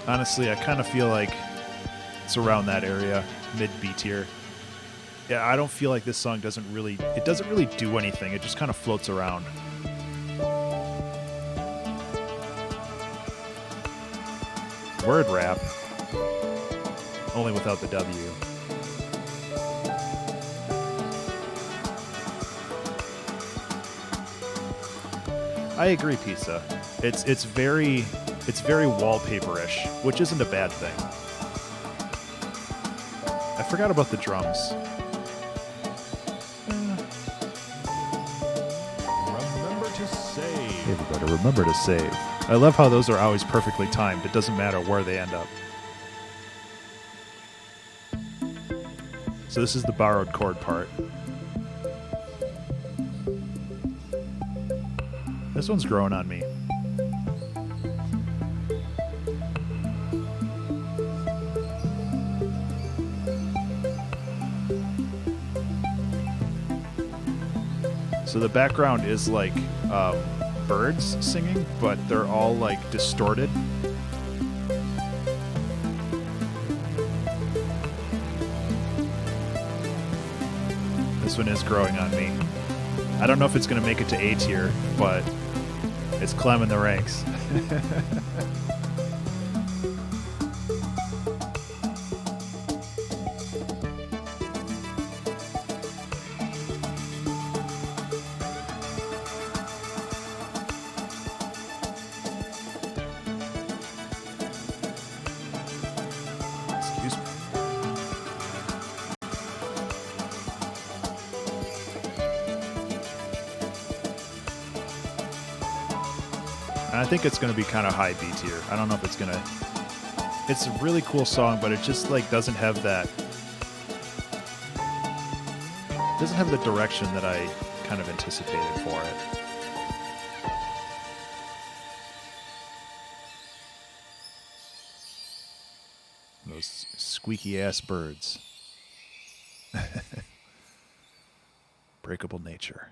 Honestly, I kind of feel like it's around that area, mid B tier. Yeah, I don't feel like this song doesn't really do anything. It just kind of floats around. Word rap. Only without the W. I agree, Pizza. It's very wallpaper-ish, which isn't a bad thing. I forgot about the drums. Remember to save. Hey everybody, remember to save. I love how those are always perfectly timed. It doesn't matter where they end up. So this is the borrowed chord part. This one's growing on me. So the background is like birds singing, but they're all like distorted. This one is growing on me. I don't know if it's going to make it to A tier, but It's Clem in the ranks. Excuse me. And I think it's going to be kind of high B tier. I don't know if it's going to... It's a really cool song, but it just like doesn't have that... doesn't have the direction that I kind of anticipated for it. Those squeaky ass birds. Breakable Nature.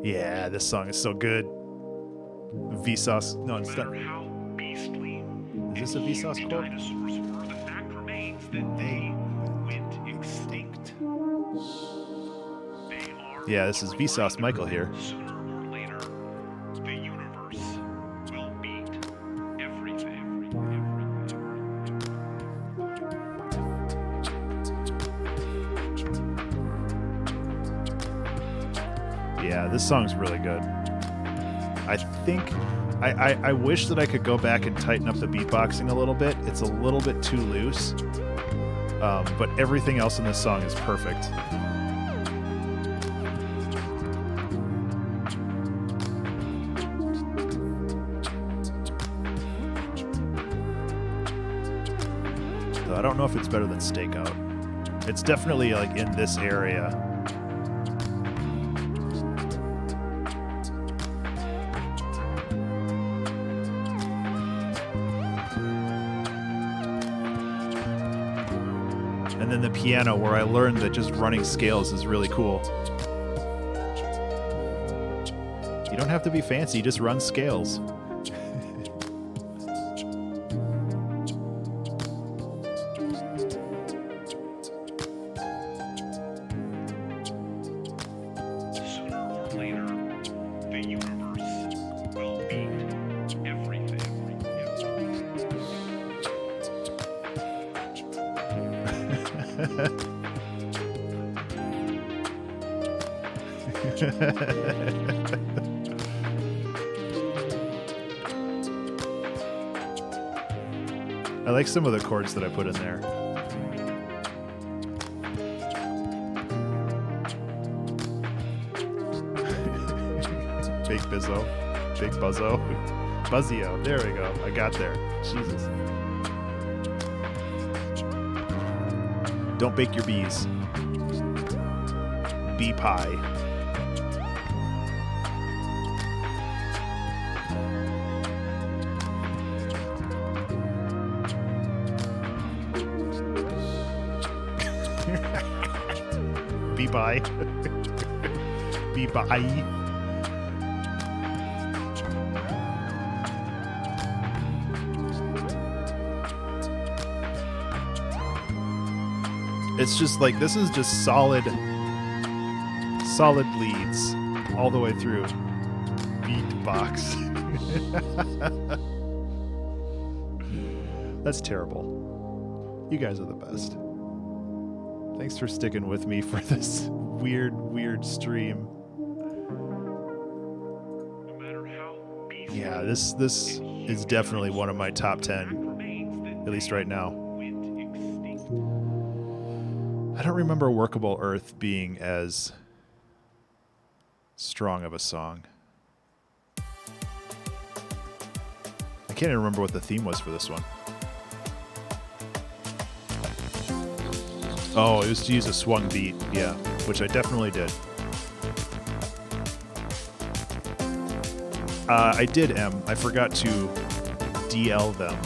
Yeah, this song is so good. Vsauce. No, it's not. Is this a Vsauce quote? Dinosaurs were, the fact remains that they went extinct. They are Yeah, this is Vsauce Michael here. sooner or later, the universe will beat everything. Yeah, this song's really good. I think I wish that I could go back and tighten up the beatboxing a little bit. It's a little bit too loose. But everything else in this song is perfect. So I don't know if it's better than Stakeout. It's definitely like in this area. And then the piano, where I learned that just running scales is really cool. You don't have to be fancy, you just run scales. Sooner or later, the universe will beat everything. I like some of the chords that I put in there. Big Bizzo. Big Buzzo. Buzzio. There we go. I got there. Jesus. Don't bake your bees. Bee pie. Bee bye. Bee bye. It's just like, this is just solid leads all the way through. Beatbox. That's terrible. You guys are the best. Thanks for sticking with me for this weird stream. No matter how beastly Yeah, this is definitely one of my top 10, at least right now. went extinct. I don't remember Workable Earth being as strong of a song. I can't even remember what the theme was for this one. Oh, it was to use a swung beat, yeah, which I definitely did. I did, M. I forgot to DL them.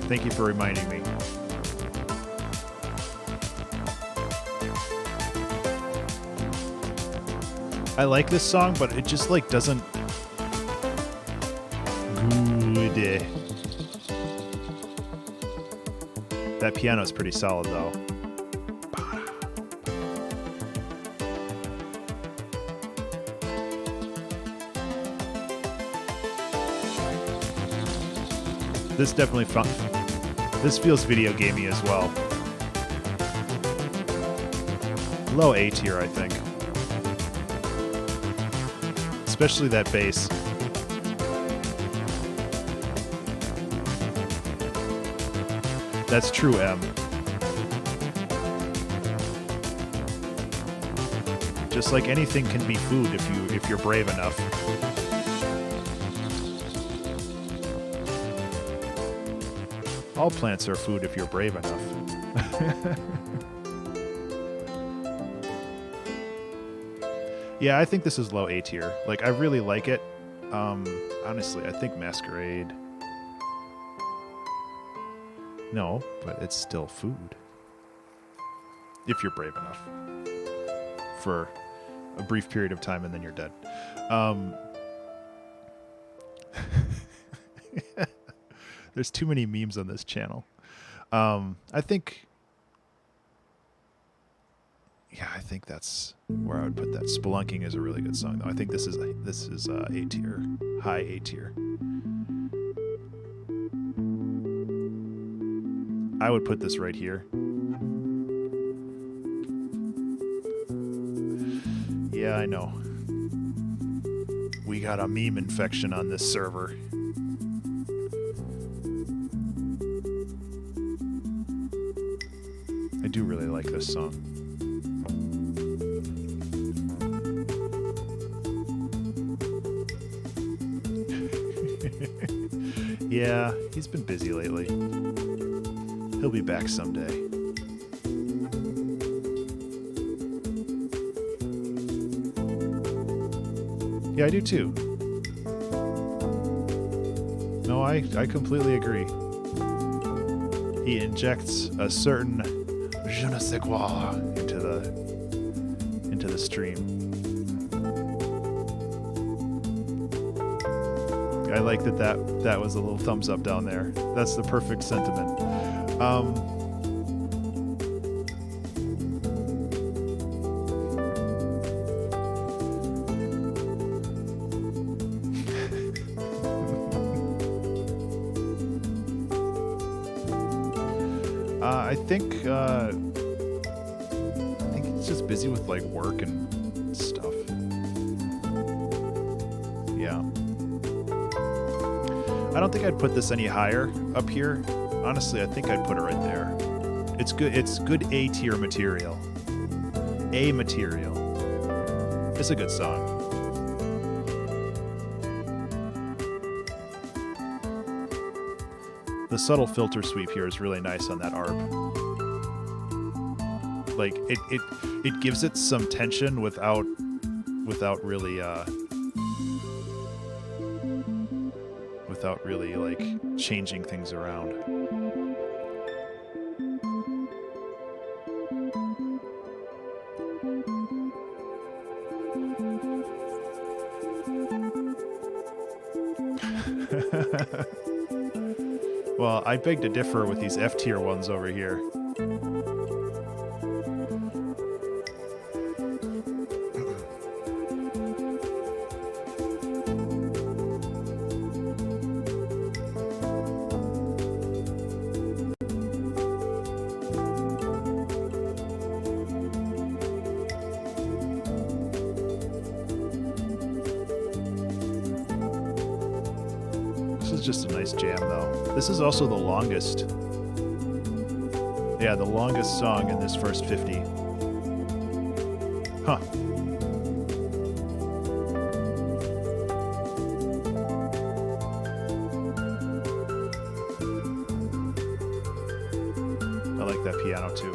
Thank you for reminding me. I like this song, but it just like doesn't good. That piano is pretty solid though. This definitely fun. This feels video gamey as well. Low A tier, I think. Especially that bass. That's true, M. Just like anything can be food if you're brave enough. All plants are food if you're brave enough. Yeah, I think this is low A tier. Like, I really like it. Honestly, I think Masquerade. No, but it's still food. If you're brave enough. For a brief period of time and then you're dead. There's too many memes on this channel. I think that's where I would put that. Spelunking is a really good song, though. I think this is A tier, high A tier. I would put this right here. Yeah, I know. We got a meme infection on this server. I do really like this song. Yeah, he's been busy lately. He'll be back someday. Yeah, I do too. No, I completely agree. He injects a certain je ne sais quoi into the stream. I like that was a little thumbs up down there. That's the perfect sentiment. I think it's just busy with like work and stuff. Yeah. I don't think I'd put this any higher up here. Honestly, I think I'd put it right there. It's good. It's good A tier material. A material. It's a good song. The subtle filter sweep here is really nice on that ARP. Like it gives it some tension without really like changing things around. Well, I beg to differ with these F tier ones over here. Just a nice jam, though. This is also the longest. Yeah, the longest song in this first 50. Huh. I like that piano, too.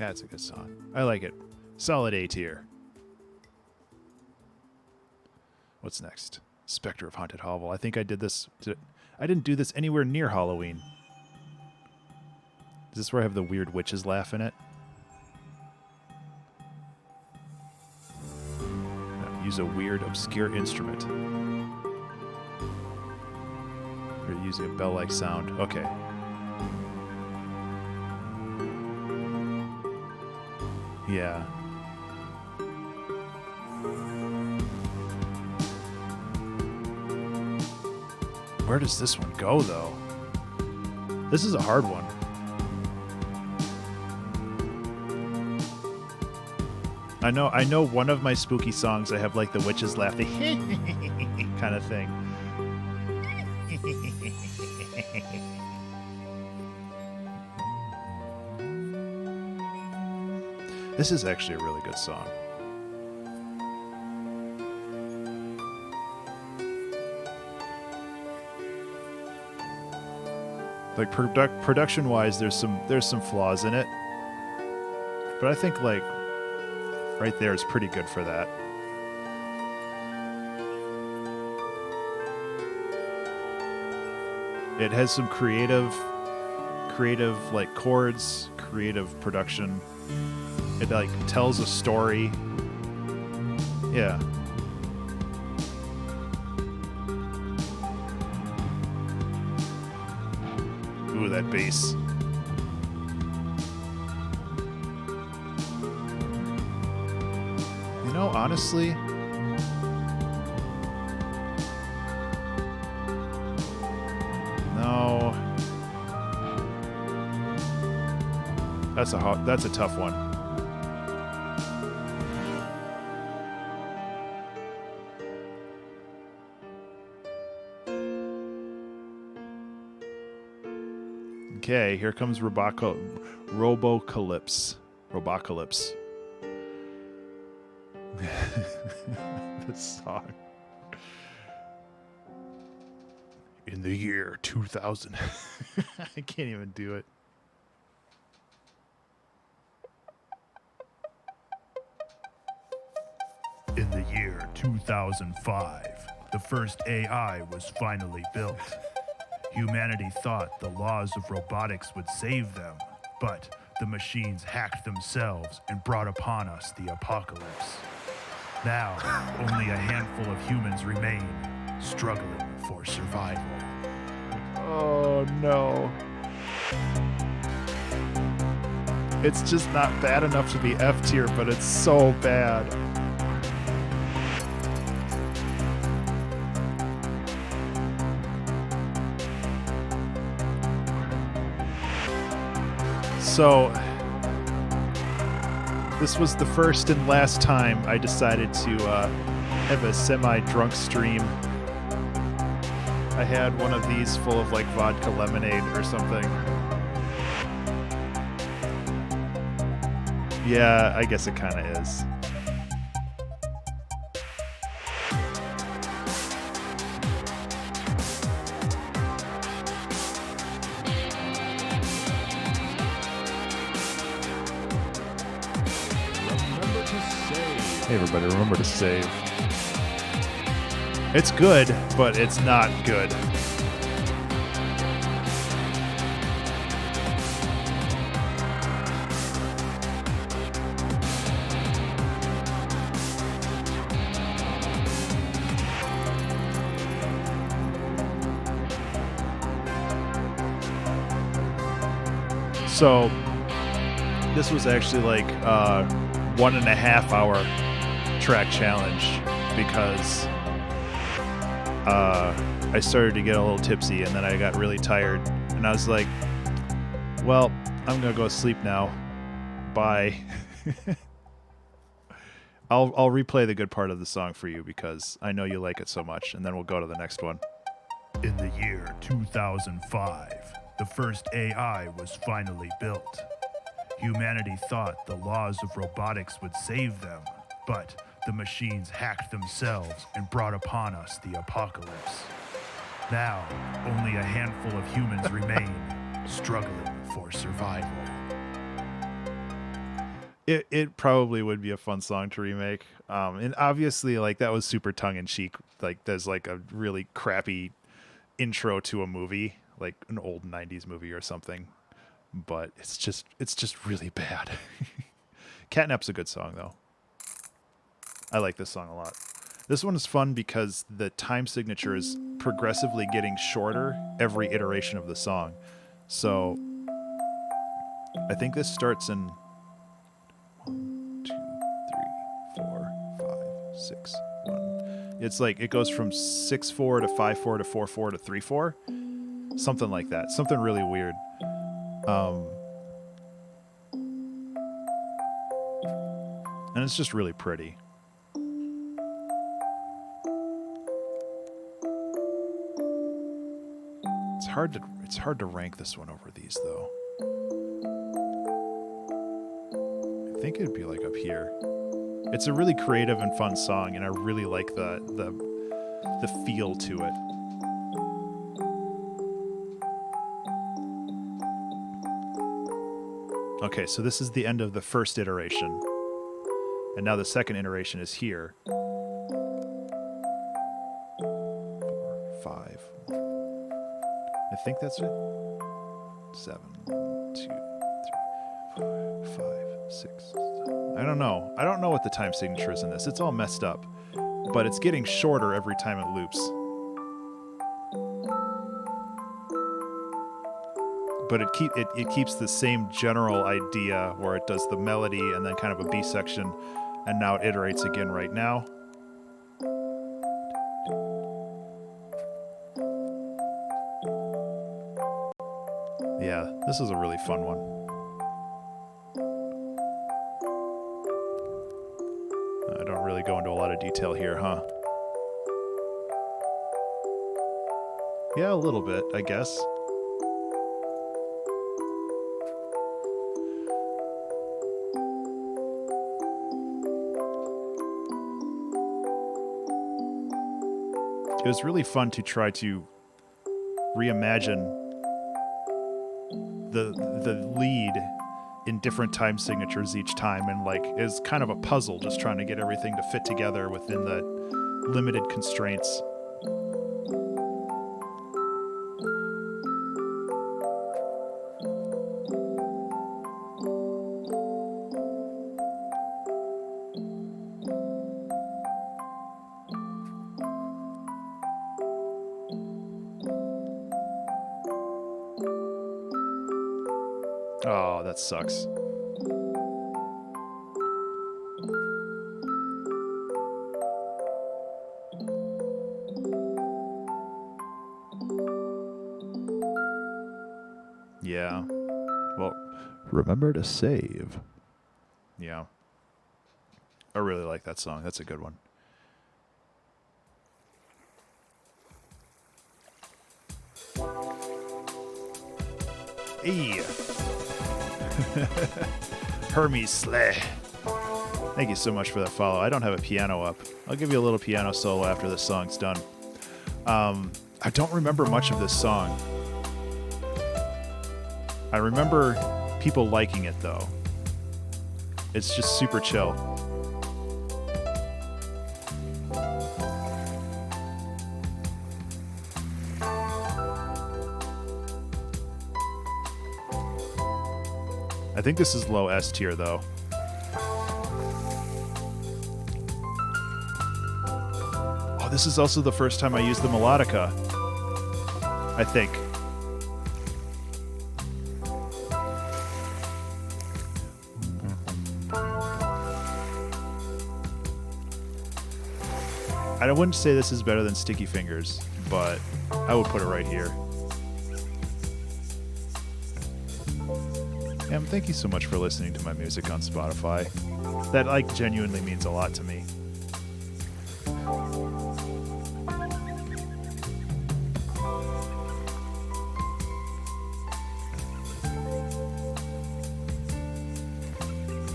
That's a good song. I like it. Solid A tier. What's next? Spectre of Haunted Hovel. I think I did this. I didn't do this anywhere near Halloween. Is this where I have the weird witches laugh in it? No, use a weird, obscure instrument. We're using a bell-like sound. Okay. Yeah. Where does this one go, though? This is a hard one. I know one of my spooky songs I have like the witches laugh, the kind of thing. This is actually a really good song. Like production-wise, there's some flaws in it, but I think like right there is pretty good for that. It has some creative like chords, creative production. It like tells a story. Yeah. Ooh, that bass. You know, honestly, no. That's a tough one. Okay, here comes Robocalypse. This song. In the year 2000. I can't even do it. In the year 2005, the first AI was finally built. Humanity thought the laws of robotics would save them, but the machines hacked themselves and brought upon us the apocalypse. Now, only a handful of humans remain, struggling for survival. Oh no. It's just not bad enough to be F tier, but it's so bad. So, this was the first and last time I decided to have a semi-drunk stream. I had one of these full of like vodka lemonade or something. Yeah, I guess it kind of is. Hey everybody, remember to save. It's good, but it's not good. So, this was actually like 1.5 hour track challenge because I started to get a little tipsy and then I got really tired and I was like, well, I'm gonna go sleep now. Bye. I'll replay the good part of the song for you because I know you like it so much, and then we'll go to the next one. In the year 2005, the first AI was finally built. Humanity thought the laws of robotics would save them, but the machines hacked themselves and brought upon us the apocalypse. Now, only a handful of humans remain, struggling for survival. It probably would be a fun song to remake. And obviously, like, that was super tongue in cheek. Like, there's like a really crappy intro to a movie, like an old '90s movie or something. But it's just really bad. Catnap's a good song though. I like this song a lot. This one is fun because the time signature is progressively getting shorter every iteration of the song. So I think this starts in 1, 2, 3, 4, 5, 6, 1. It's like it goes from 6/4 to 5/4 to 4/4 to 3/4. Something like that. Something really weird. And it's just really pretty. It's hard to rank this one over these though. I think it'd be like up here. It's a really creative and fun song, and I really like the feel to it. Okay, so this is the end of the first iteration. And now the second iteration is here. 4, 5. I think that's it. 7, 2, 3, 4, 5, 6. 7. I don't know. I don't know what the time signature is in this. It's all messed up. But it's getting shorter every time it loops. But it keeps the same general idea where it does the melody and then kind of a B section, and now it iterates again right now. Yeah, this is a really fun one. I don't really go into a lot of detail here, huh? Yeah, a little bit, I guess. It was really fun to try to reimagine the lead in different time signatures each time, and like it's kind of a puzzle just trying to get everything to fit together within the limited constraints. Oh, that sucks. Yeah. Well, remember to save. Yeah. I really like that song. That's a good one. Hey. Hermes Slay. Thank you so much for that follow. I don't have a piano up. I'll give you a little piano solo after this song's done. I don't remember much of this song. I remember people liking it though. It's just super chill. I think this is low S tier though. Oh, this is also the first time I used the melodica, I think. I wouldn't say this is better than Sticky Fingers, but I would put it right here. Thank you so much for listening to my music on Spotify. That like genuinely means a lot to me.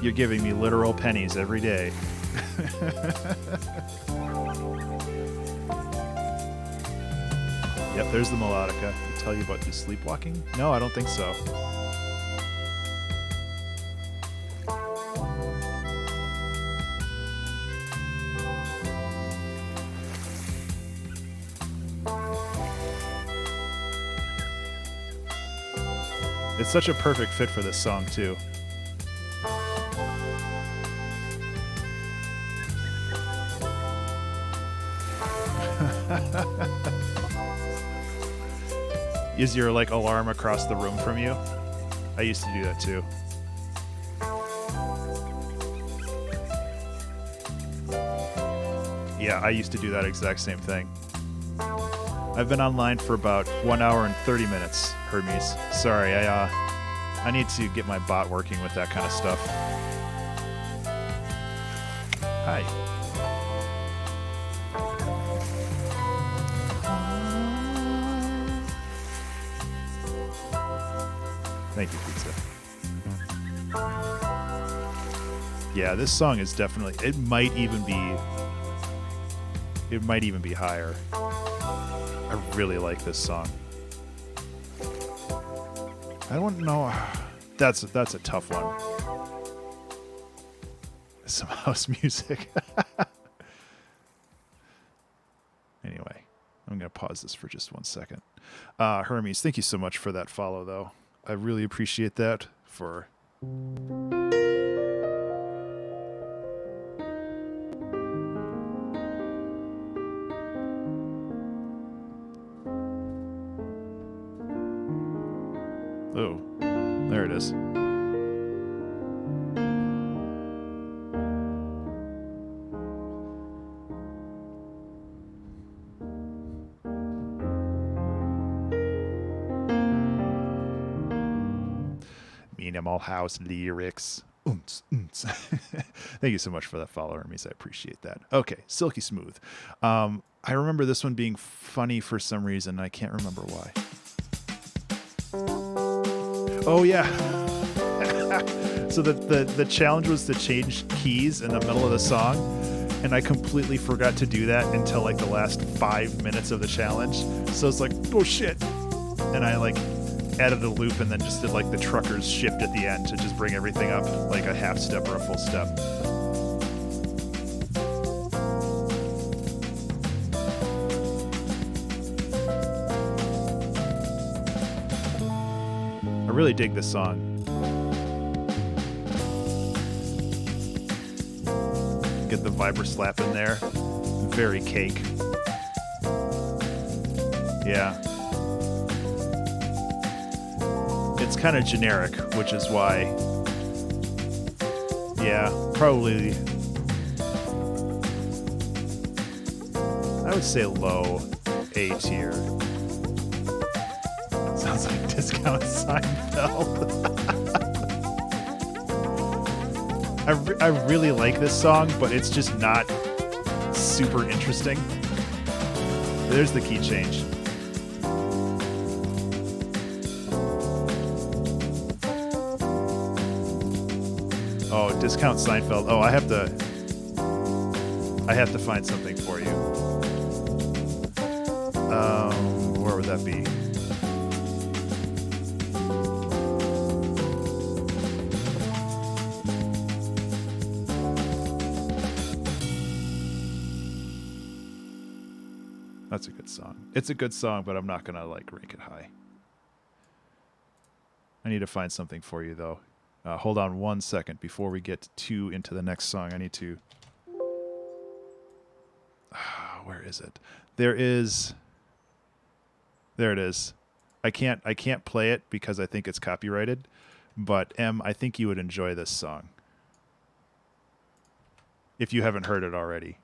You're giving me literal pennies every day. Yep, there's the melodica. Did it tell you about the sleepwalking? No, I don't think so. It's such a perfect fit for this song, too. Is your like alarm across the room from you? I used to do that too. Yeah, I used to do that exact same thing. I've been online for about 1 hour and 30 minutes, Hermes. Sorry, I need to get my bot working with that kind of stuff. Hi. Thank you, pizza. Yeah, this song is definitely, it might even be higher. I really like this song. I don't know. That's a tough one. Some house music. Anyway, I'm going to pause this for just 1 second. Hermes, thank you so much for that follow, though. I really appreciate that for... Oh, there it is. Minimal house lyrics. Oons, oons. Thank you so much for that follow, Hermes. I appreciate that. Okay, Silky Smooth. I remember this one being funny for some reason. I can't remember why. Oh, yeah. So the challenge was to change keys in the middle of the song, and I completely forgot to do that until like the last 5 minutes of the challenge. So it's like, oh shit. And I like added a loop and then just did like the trucker's shift at the end to just bring everything up like a half step or a full step. I really dig this song. Get the vibra slap in there. Very cake. Yeah. It's kind of generic, which is why, yeah, probably, I would say low A tier. Sounds like Discount Seinfeld. I really like this song, but it's just not super interesting. There's the key change. Oh, Discount Seinfeld. Oh, I have to find something for you. Where would that be? That's a good song. It's a good song, but I'm not gonna like rank it high. I need to find something for you though. Hold on 1 second before we get into the next song. I need to... where is it? There it is. I can't play it because I think it's copyrighted. But M, I think you would enjoy this song. If you haven't heard it already.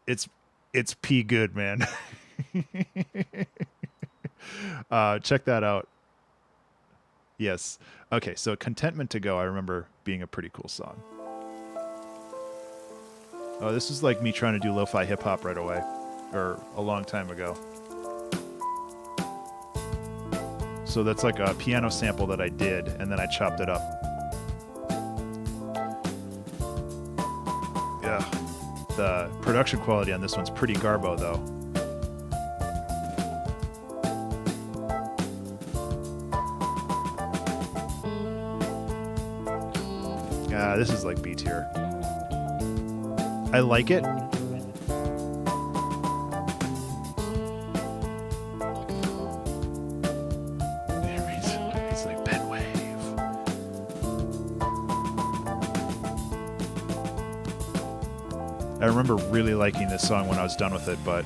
It's P good, man. Check that out. Yes. Okay, so Contentment to Go, I remember being a pretty cool song. Oh, this is like me trying to do lo-fi hip-hop right away. Or a long time ago. So that's like a piano sample that I did, and then I chopped it up. Yeah. The production quality on this one's pretty garbo, though. This is like B tier. I like it. I remember really liking this song when I was done with it, but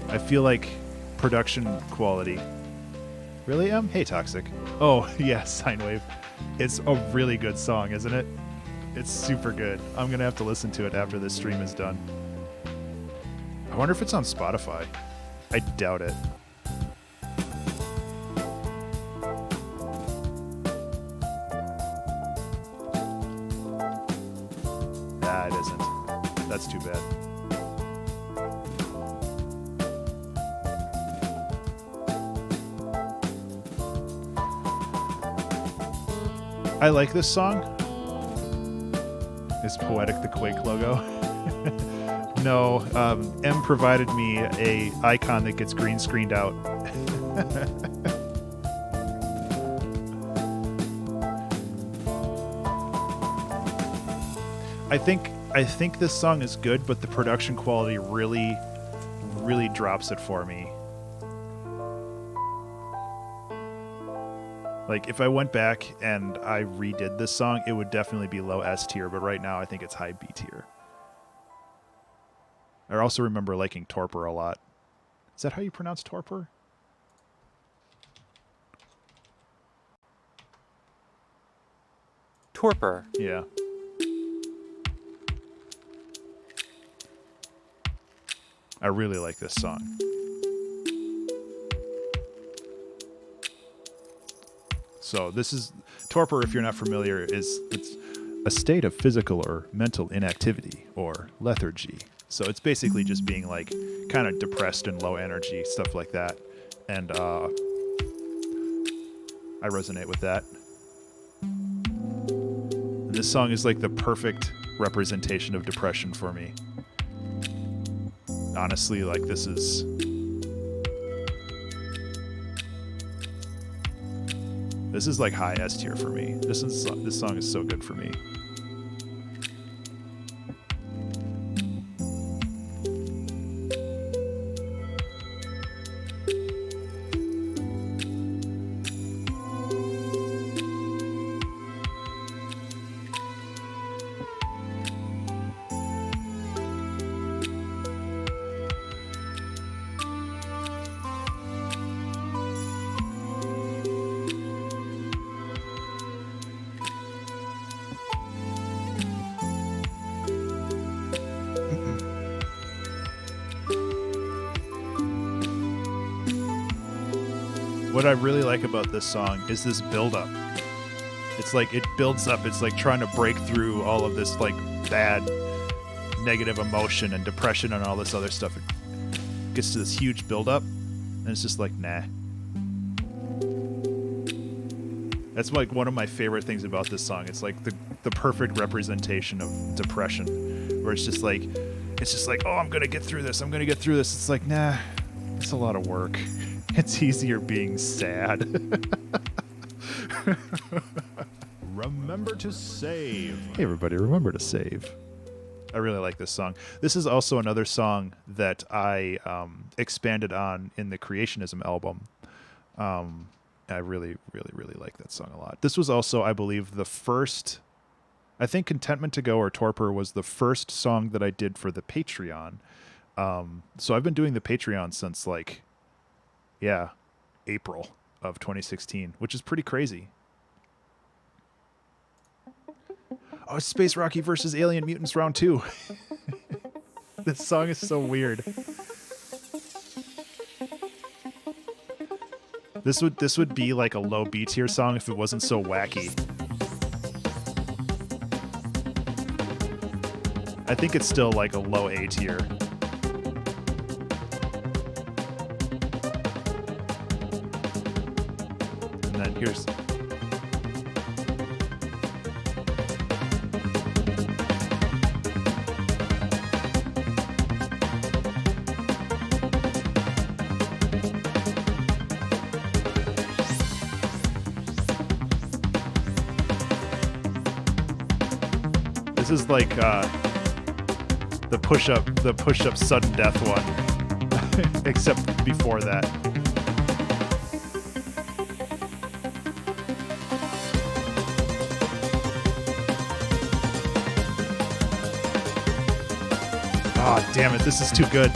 I feel like production quality. Really, Em? Hey, Toxic. Oh, yeah, Sine Wave. It's a really good song, isn't it? It's super good. I'm going to have to listen to it after this stream is done. I wonder if it's on Spotify. I doubt it. Nah, it isn't. That's too bad. I like this song. Is Poetic the Quake logo? No, M provided me a icon that gets green screened out. I think this song is good, but the production quality really drops it for me. Like, if I went back and I redid this song, it would definitely be low S tier, but right now I think it's high B tier. I also remember liking Torpor a lot. Is that how you pronounce Torpor? Torpor. Yeah. I really like this song. So this is torpor, if you're not familiar, it's a state of physical or mental inactivity or lethargy. So it's basically just being like kind of depressed and low energy, stuff like that. And I resonate with that. And this song is like the perfect representation of depression for me. Honestly, like this is like high S tier for me. This song is so good for me. What I really like about this song is this build-up. It's like it builds up. It's like trying to break through all of this like bad, negative emotion and depression and all this other stuff. It gets to this huge build-up, and it's just like, nah. That's like one of my favorite things about this song. It's like the perfect representation of depression, where it's just like, oh, I'm gonna get through this. I'm gonna get through this. It's like, nah, it's a lot of work. It's easier being sad. Remember to save. Hey everybody, remember to save. I really like this song. This is also another song that I expanded on in the Creationism album. I really like that song a lot. This was also, I believe, the first, I think Contentment to Go or Torpor was the first song that I did for the Patreon. So I've been doing the Patreon since like, yeah, April of 2016, which is pretty crazy. Oh, it's Space Rocky versus Alien Mutants Round 2. This song is so weird. This would be like a low B tier song if it wasn't so wacky. I think it's still like a low A tier. And then here's... This is like the push-up sudden death one, except before that. Oh, damn it. This is too good.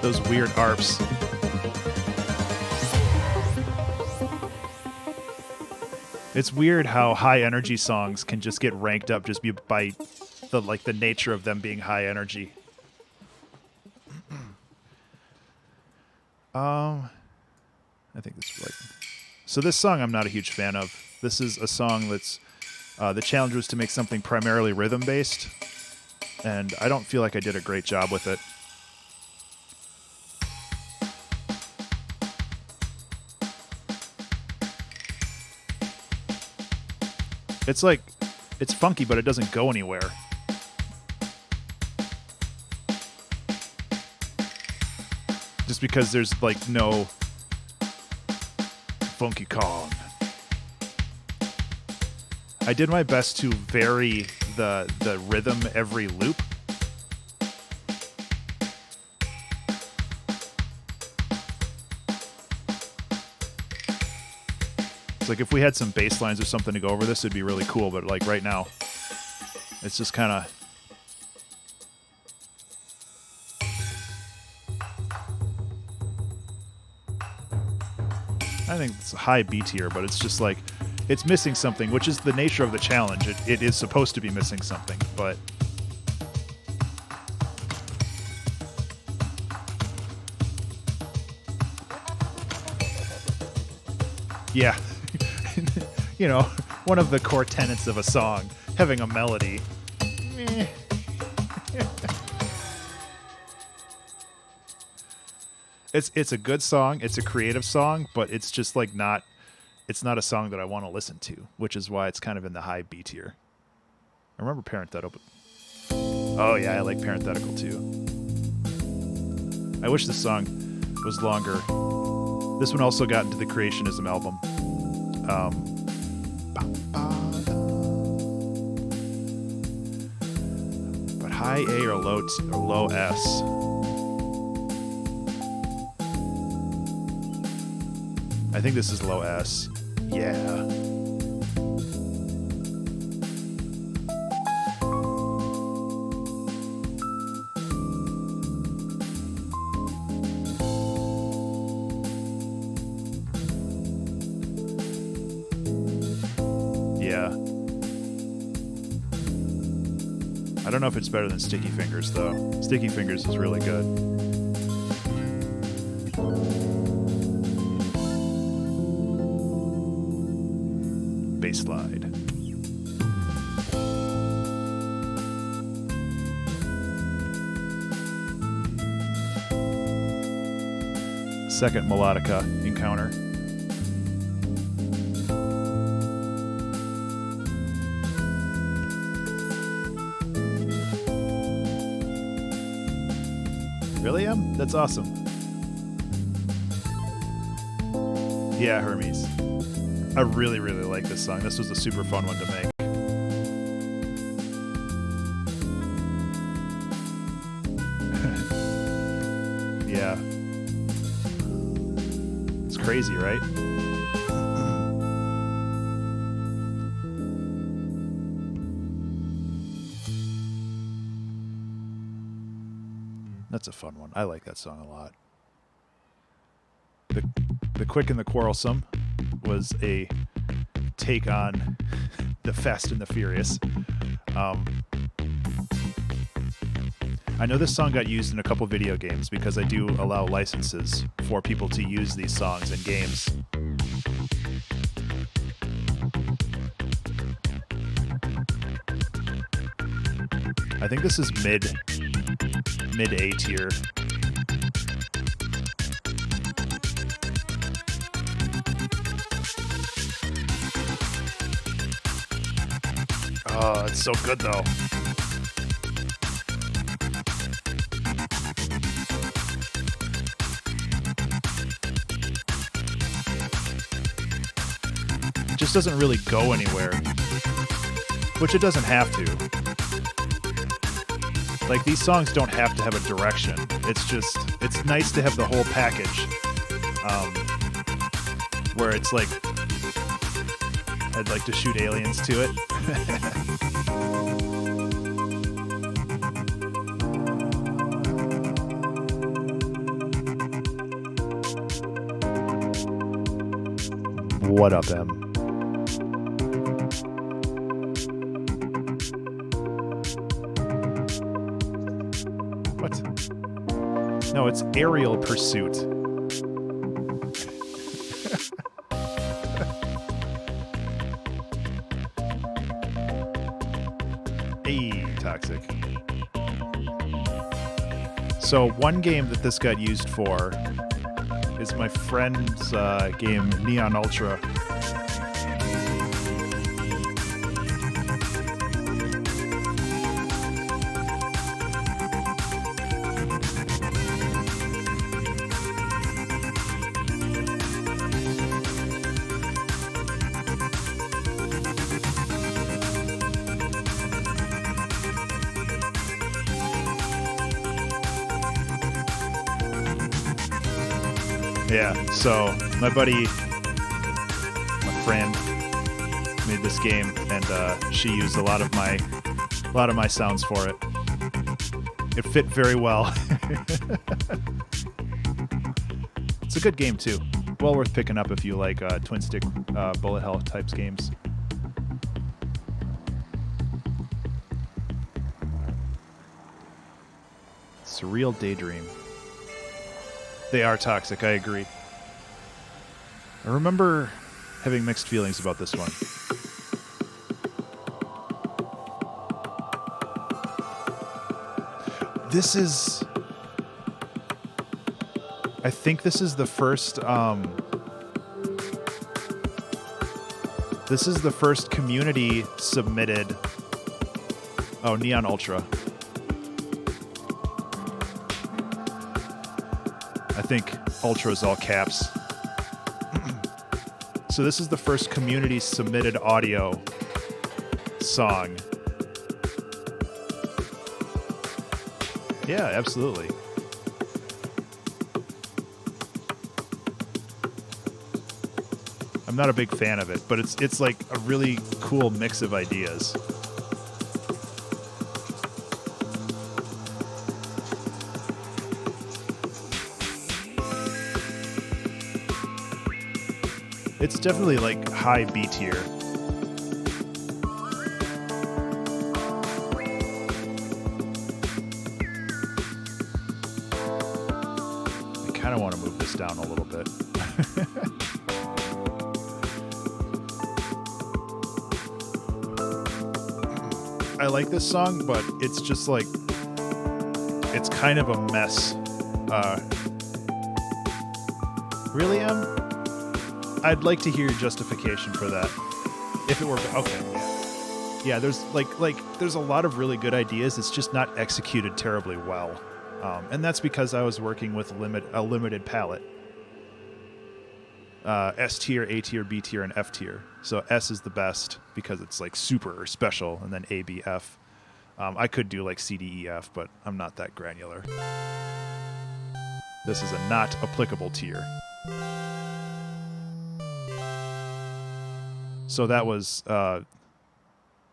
Those weird arps. It's weird how high energy songs can just get ranked up just by the nature of them being high energy. I think this is right. So this song I'm not a huge fan of. This is a song that's the challenge was to make something primarily rhythm based, and I don't feel like I did a great job with it. It's like, it's funky, but it doesn't go anywhere. Just because there's like no funky Kong. I did my best to vary the rhythm every loop. It's like if we had some bass lines or something to go over this, it'd be really cool. But like right now, it's just kind of... I think it's a high B tier, but it's just like, it's missing something, which is the nature of the challenge. It is supposed to be missing something, but... Yeah. You know, one of the core tenets of a song, having a melody. Meh. It's a good song, it's a creative song, but it's just like not a song that I want to listen to, which is why it's kind of in the high B tier. I remember Parenthetical. Oh yeah, I like Parenthetical too. I wish this song was longer. This one also got into the Creationism album. But high A or low S. I think this is low S. Yeah. I don't know if it's better than Sticky Fingers, though. Sticky Fingers is really good. Bass slide. Second melodica encounter. Really, Em? That's awesome. Yeah, Hermes. I really, really like this song. This was a super fun one to make. Yeah. It's crazy, right? That's a fun one. I like that song a lot. The Quick and the Quarrelsome was a take on the Fast and the Furious. I know this song got used in a couple video games because I do allow licenses for people to use these songs in games. I think this is mid A tier. Oh, it's so good though. It just doesn't really go anywhere, which it doesn't have to. Like, these songs don't have to have a direction. It's nice to have the whole package. Where it's like, I'd like to shoot aliens to it. What up, Em? What? No, it's Aerial Pursuit. Hey, Toxic. So one game that this got used for is my friend's game Neon Ultra. Yeah, so my friend made this game, and she used a lot of my sounds for it. It fit very well. It's a good game too. Well worth picking up if you like twin stick bullet hell types games. Surreal Daydream. They are toxic, I agree. I remember having mixed feelings about this one. I think this is the first community submitted. Oh, Neon Ultra. I think Ultra is all caps. So this is the first community submitted audio song. Yeah, absolutely. I'm not a big fan of it, but it's like a really cool mix of ideas. It's definitely like high B tier. I kind of want to move this down a little bit. I like this song, but it's just like, it's kind of a mess. Really, Em? I'd like to hear your justification for that. If it were okay, yeah. There's there's a lot of really good ideas. It's just not executed terribly well, and that's because I was working with a limited palette. S tier, A tier, B tier, and F tier. So S is the best because it's like super special, and then A, B, F. I could do like C, D, E, F, but I'm not that granular. This is a not applicable tier. So that was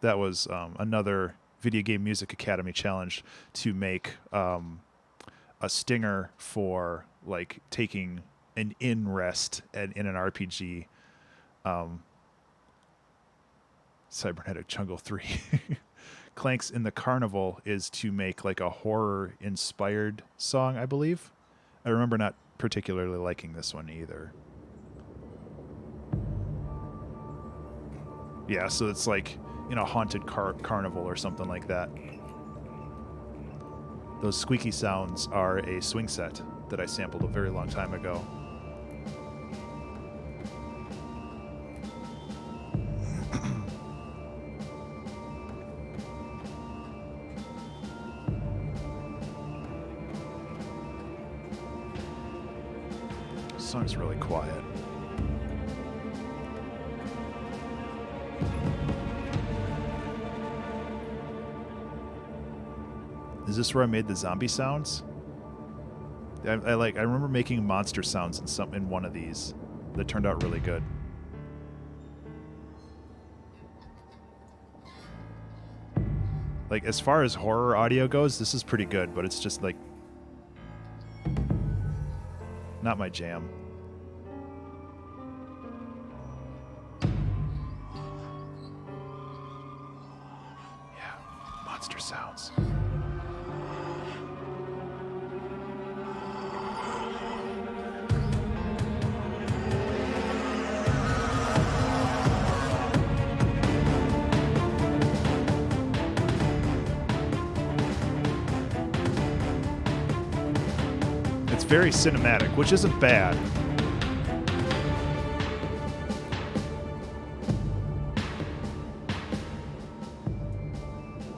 another Video Game Music Academy challenge to make a stinger for like taking an in rest and in an RPG. Cybernetic Jungle 3. Clanks in the Carnival is to make like a horror inspired song, I believe. I remember not particularly liking this one either. Yeah, so it's like in a haunted carnival or something like that. Those squeaky sounds are a swing set that I sampled a very long time ago. This song's really quiet. Is this where I made the zombie sounds? I remember making monster sounds in one of these that turned out really good. Like, as far as horror audio goes, this is pretty good, but it's just like not my jam. Yeah, monster sounds. It's very cinematic, which isn't bad.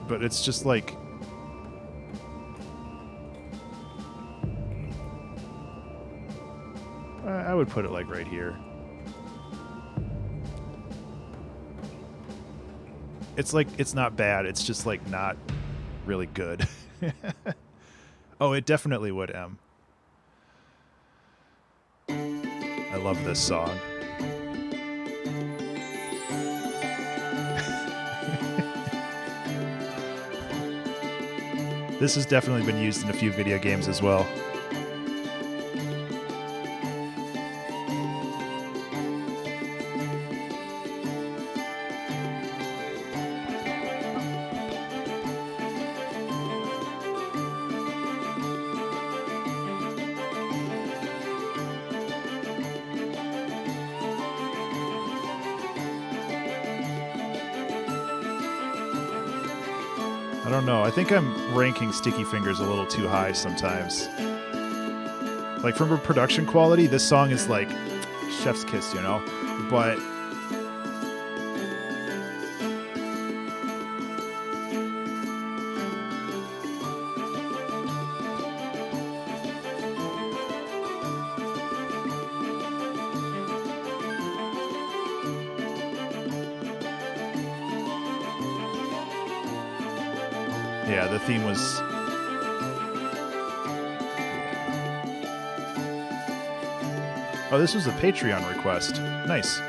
But it's just like... I would put it like right here. It's like, it's not bad, it's just like not really good. Oh, it definitely would, M. I love this song. This has definitely been used in a few video games as well. I don't know. I think I'm ranking Sticky Fingers a little too high sometimes. Like, from a production quality, this song is like chef's kiss, you know? But yeah, the theme was... Oh, this was a Patreon request. Nice.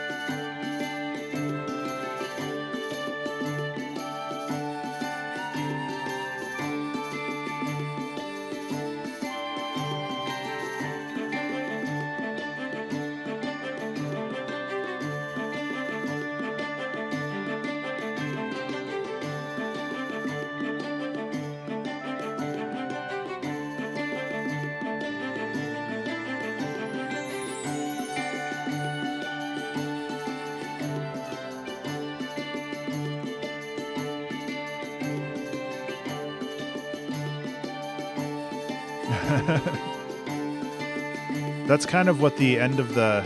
That's kind of what the end of the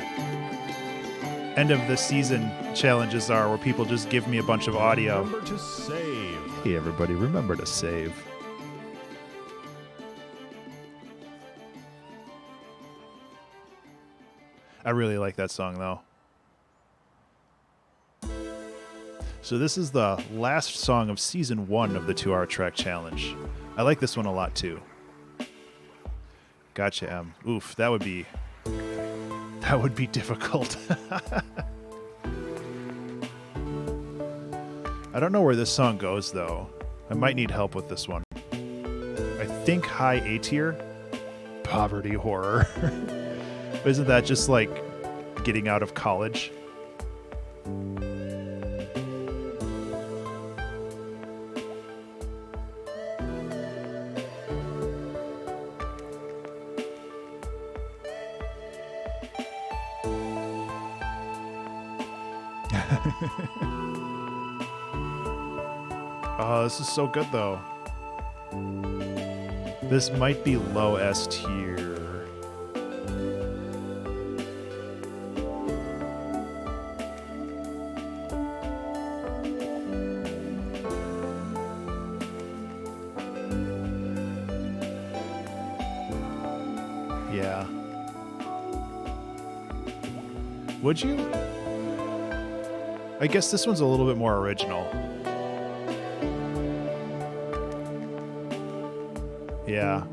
season challenges are, where people just give me a bunch of audio. Remember to save. Hey everybody, remember to save. I really like that song though. So this is the last song of season 1 of the 2-hour track challenge. I like this one a lot too. Gotcha, M. Oof, that would be difficult. I don't know where this song goes though. I might need help with this one. I think high A tier. Poverty horror. Isn't that just like getting out of college? Oh, this is so good though. This might be low S tier. Yeah. Would you? I guess this one's a little bit more original. Yeah.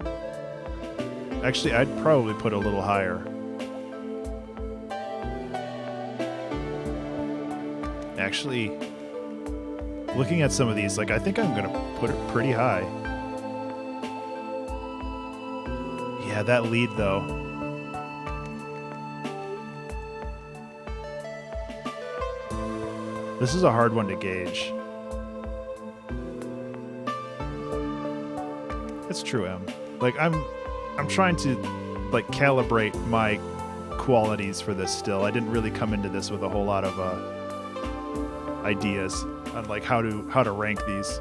Actually, I'd probably put a little higher. Actually, looking at some of these, like, I think I'm going to put it pretty high. Yeah, that lead, though. This is a hard one to gauge. It's true, Em. Like, I'm trying to, like, calibrate my qualities for this still. I didn't really come into this with a whole lot of ideas on, like, how to rank these.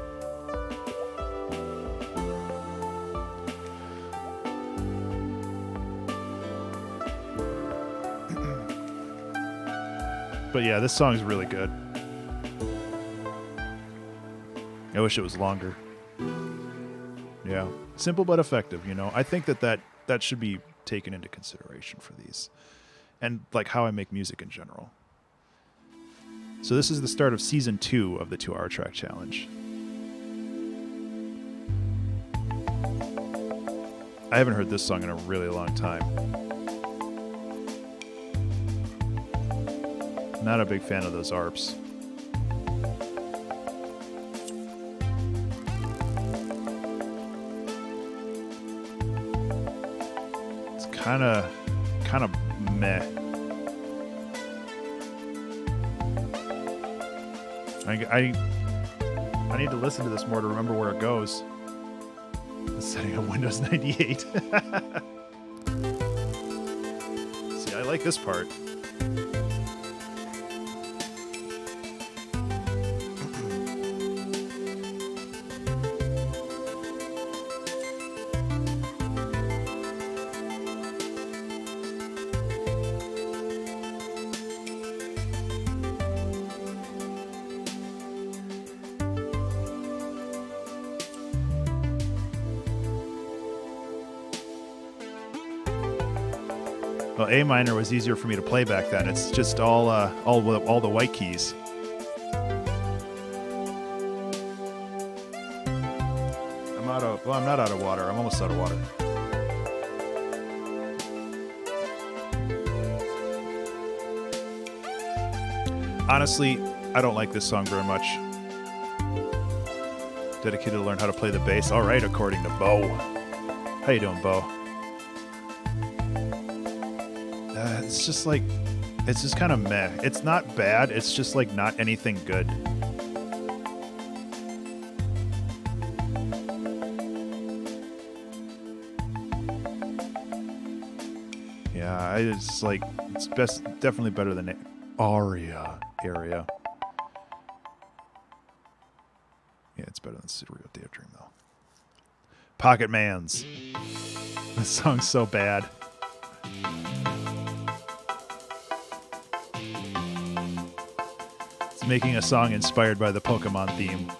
But yeah, this song's really good. I wish it was longer. Yeah, simple but effective, you know. I think that should be taken into consideration for these. And like how I make music in general. So this is the start of season 2 of the 2-hour track challenge. I haven't heard this song in a really long time. Not a big fan of those ARPs. It's kind of meh. I need to listen to this more to remember where it goes. Setting up Windows 98. See, I like this part. Well, A minor was easier for me to play back then. It's just all the white keys. I'm not out of water. I'm almost out of water. Honestly, I don't like this song very much. Dedicated to learn how to play the bass. All right, according to Bo. How you doing, Bo? It's just like, it's just kind of meh. It's not bad. It's just like not anything good. Yeah, it's like, it's definitely better than Aria area. Yeah, it's better than Serial Daydream though. Pocket Mans. This song's so bad. Making a song inspired by the Pokemon theme.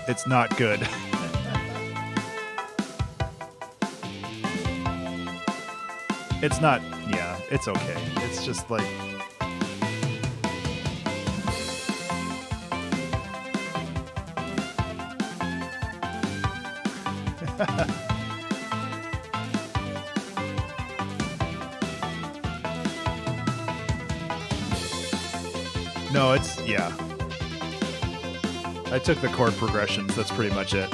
It's not good. It's not, yeah, it's okay. It's just like... No, it's, yeah. I took the chord progressions, that's pretty much it.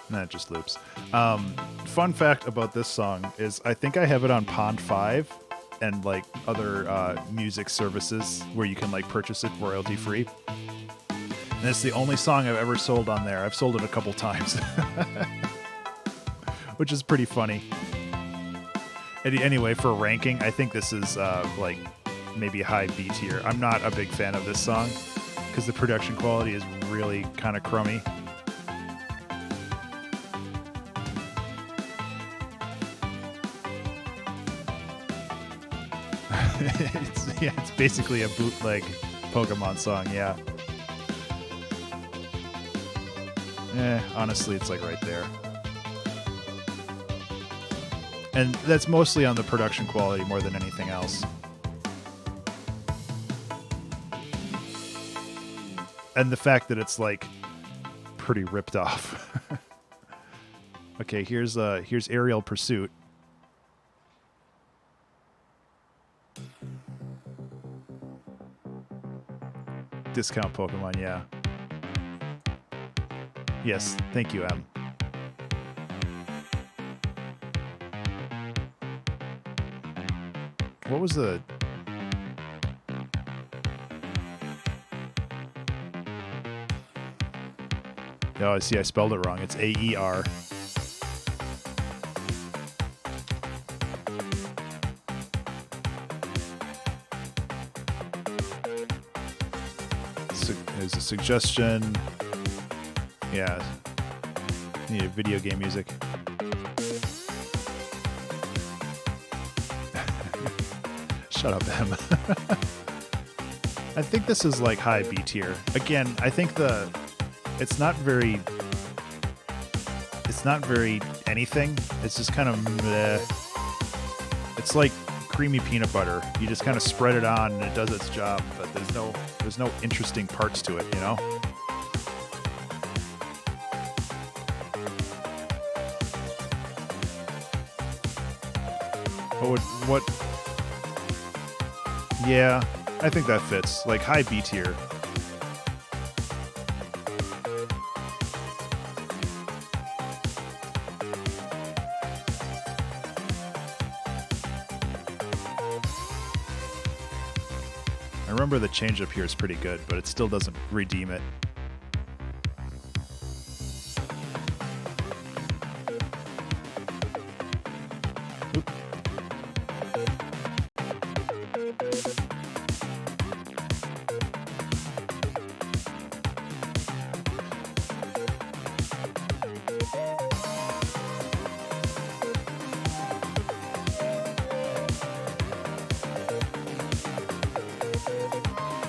Nah, it just loops. Fun fact about this song is I think I have it on Pond 5 and like other music services where you can like purchase it royalty free. And it's the only song I've ever sold on there. I've sold it a couple times. Which is pretty funny. Anyway, for ranking, I think this is like maybe high B tier. I'm not a big fan of this song because the production quality is really kind of crummy. It's basically a bootleg Pokemon song, yeah. Honestly, it's like right there. And that's mostly on the production quality more than anything else. And the fact that it's like pretty ripped off. Okay, here's Aerial Pursuit. Discount Pokemon, yeah. Yes, thank you, Em. What was the... Oh, see, I spelled it wrong. It's AER. There's a suggestion. Yeah. Need video game music. Shut up, Em. I think this is like high B tier. Again, I think it's not very anything. It's just kind of meh. It's like creamy peanut butter. You just kind of spread it on and it does its job, but there's no interesting parts to it, you know? What? Yeah, I think that fits. Like high B tier. I remember the change up here is pretty good, but it still doesn't redeem it. Oop.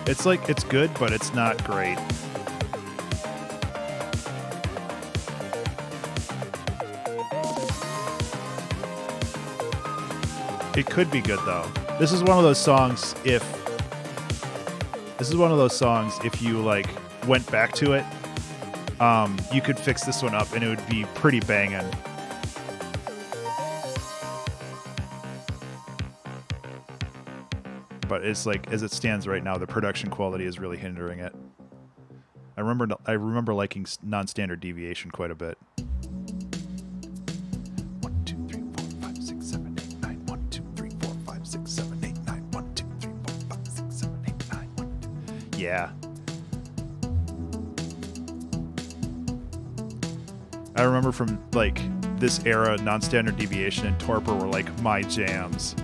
It's like, it's good, but it's not great. It could be good though. This is one of those songs if you like went back to it, you could fix this one up and it would be pretty banging. But it's like, as it stands right now, the production quality is really hindering it. I remember liking non-standard deviation quite a bit. 1, 2, 3, 4, 5, 6, 7, 8, 9. 1, 2, 3, 4, 5, 6, 7, 8, 9. 1, 2, 3, 4, 5, 6, 7, 8, 9. 1. Yeah. I remember from like this era, non-standard deviation and torpor were like my jams.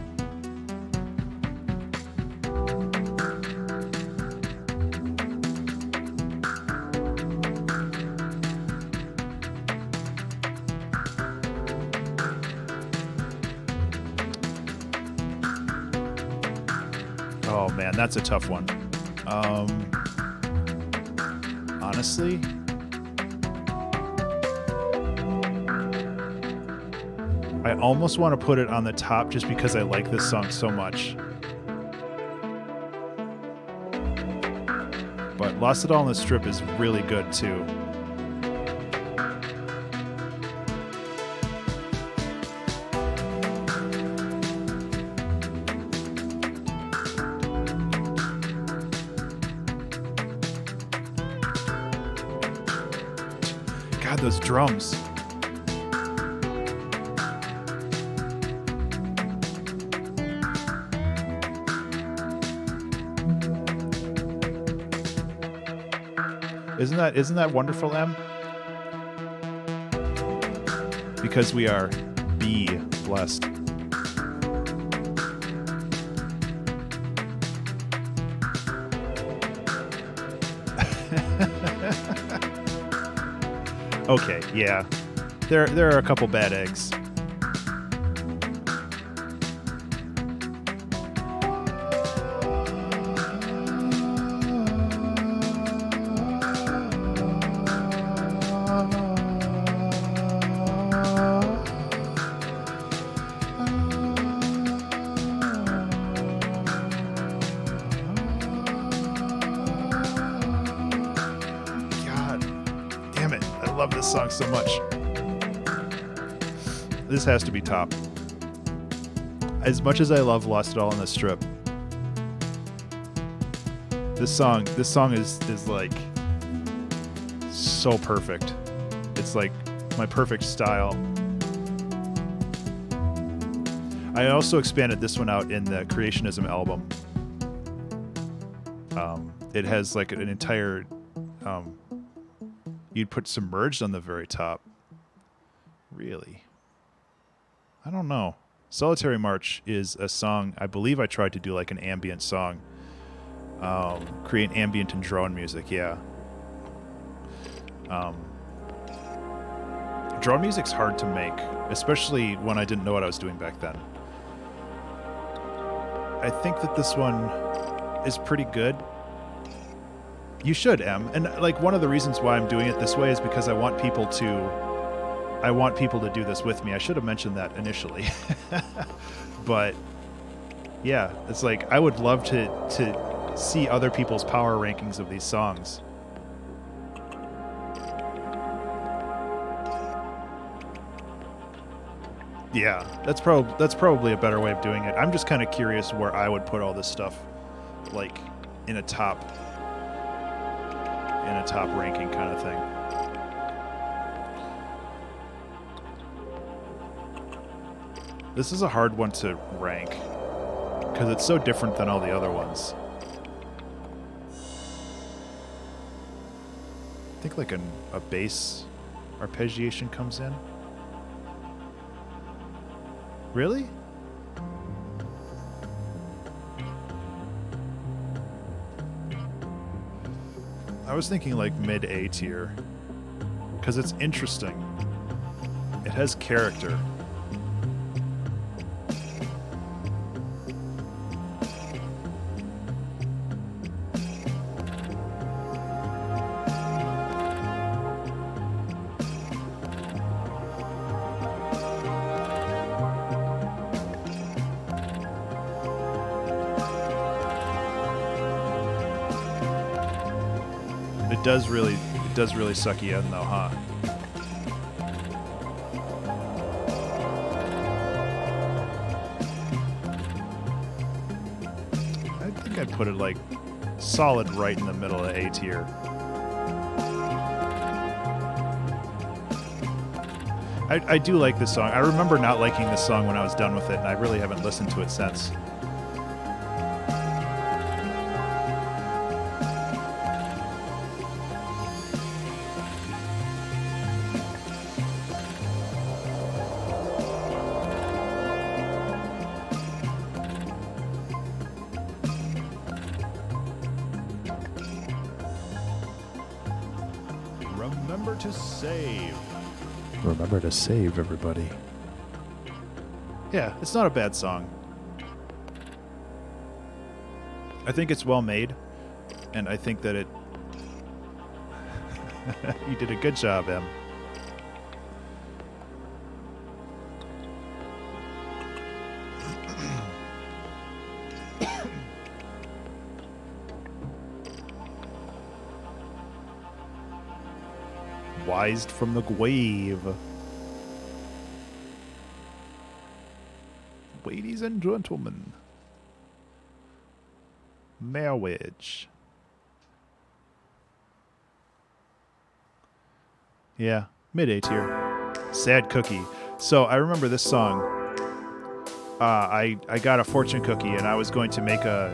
Oh man, that's a tough one. Honestly, I almost want to put it on the top just because I like this song so much. But Lost It All in the Strip is really good too. God, those drums. Isn't that wonderful, Em? Because we are blessed. Okay, yeah. There are a couple bad eggs. love this song so much. This has to be top. As much as I love Lost It All on the Strip, this song is like so perfect. It's like my perfect style. I also expanded this one out in the Creationism album. It has like an entire, you'd put Submerged on the very top. Really? I don't know. Solitary March is a song, I believe I tried to do like an ambient song. Create ambient and drone music, yeah. Drone music's hard to make, especially when I didn't know what I was doing back then. I think that this one is pretty good. You should, Em. And like one of the reasons why I'm doing it this way is because I want people to do this with me. I should have mentioned that initially. But yeah, it's like I would love to see other people's power rankings of these songs. Yeah, that's probably a better way of doing it. I'm just kind of curious where I would put all this stuff, like in a top ranking kind of thing. This is a hard one to rank because it's so different than all the other ones. I think like a bass arpeggiation comes in. Really? I was thinking like mid A tier because it's interesting. It has character. It does really suck you in though, huh? I think I'd put it like solid right in the middle of A tier. I do like this song. I remember not liking this song when I was done with it, and I really haven't listened to it since. Remember to save. Remember to save, everybody. Yeah, it's not a bad song. I think it's well made, and I think that it... You did a good job, Em. Wised from the grave. Ladies and gentlemen, marriage. Yeah, mid-A tier. Sad Cookie. So I remember this song. I got a fortune cookie, and I was going to make a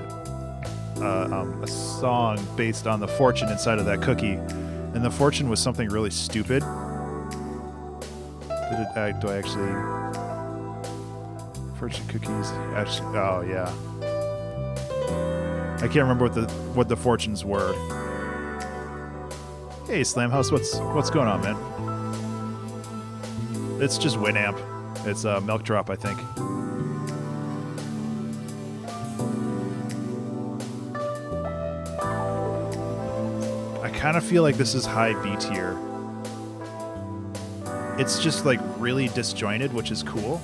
song based on the fortune inside of that cookie. And the fortune was something really stupid. Do I actually... Fortune cookies? Actually, oh, yeah. I can't remember what the fortunes were. Hey, Slamhouse, what's going on, man? It's just Winamp. It's a Milk Drop, I think. I kind of feel like this is high B tier. It's just like really disjointed, which is cool,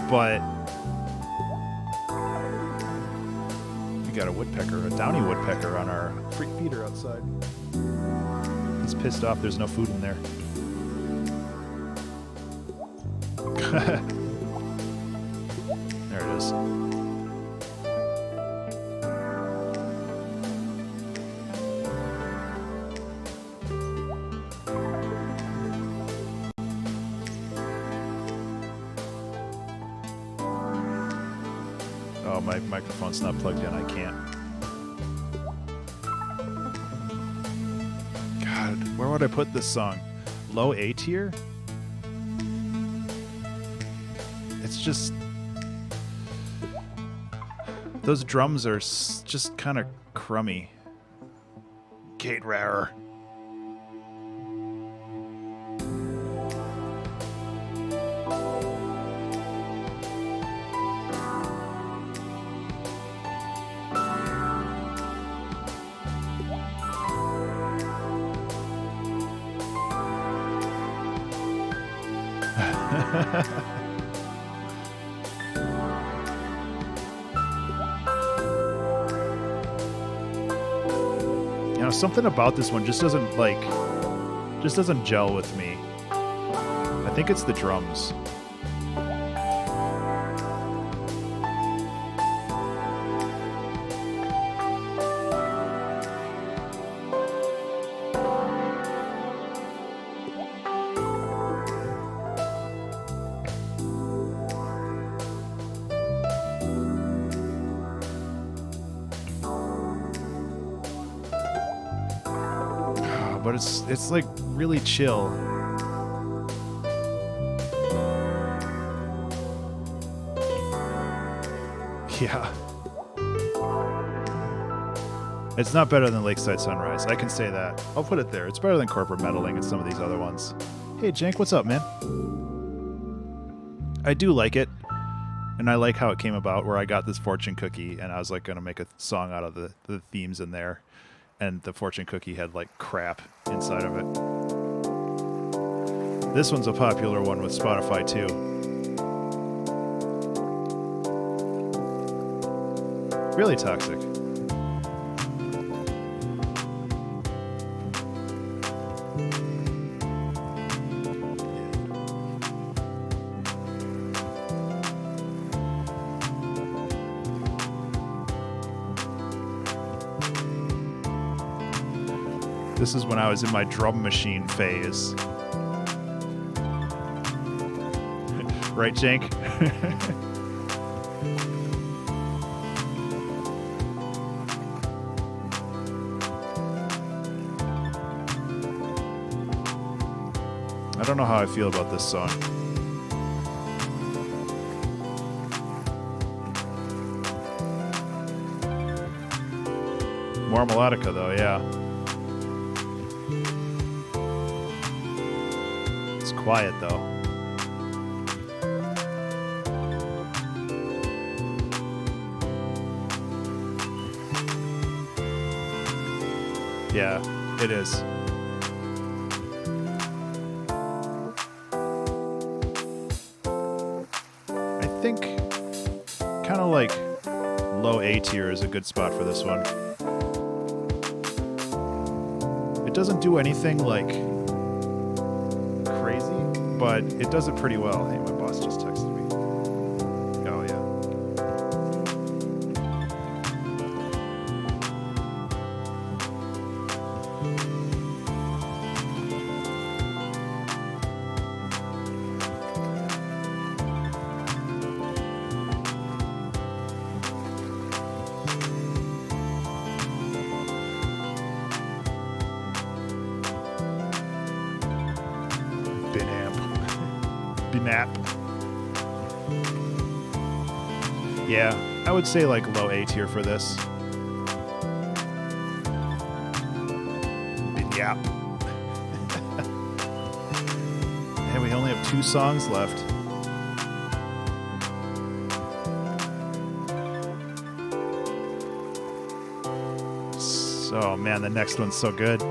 but we got a woodpecker, a downy woodpecker on our freak feeder outside. He's pissed off there's no food in there. There it is. Oh, my microphone's not plugged in. I can't. God, where would I put this song? Low A tier? It's just... Those drums are just kind of crummy. Kate Rarer. You know, something about this one just doesn't gel with me. I think it's the drums. But it's like really chill. Yeah. It's not better than Lakeside Sunrise. I can say that. I'll put it there. It's better than Corporate Meddling and some of these other ones. Hey, Jank, what's up, man? I do like it. And I like how it came about, where I got this fortune cookie and I was like going to make a song out of the themes in there. And the fortune cookie had like crap inside of it. This one's a popular one with Spotify too. Really toxic. This is when I was in my drum machine phase. Right, Jank? I don't know how I feel about this song. More melodica though, yeah. Quiet though. Yeah, it is. I think kind of like low A tier is a good spot for this one. It doesn't do anything like but it does it pretty well. Hey, my boss just texted me. Oh, yeah. Yeah, I would say like low A tier for this. Yeah. And we only have 2 songs left. So, man, the next one's so good. I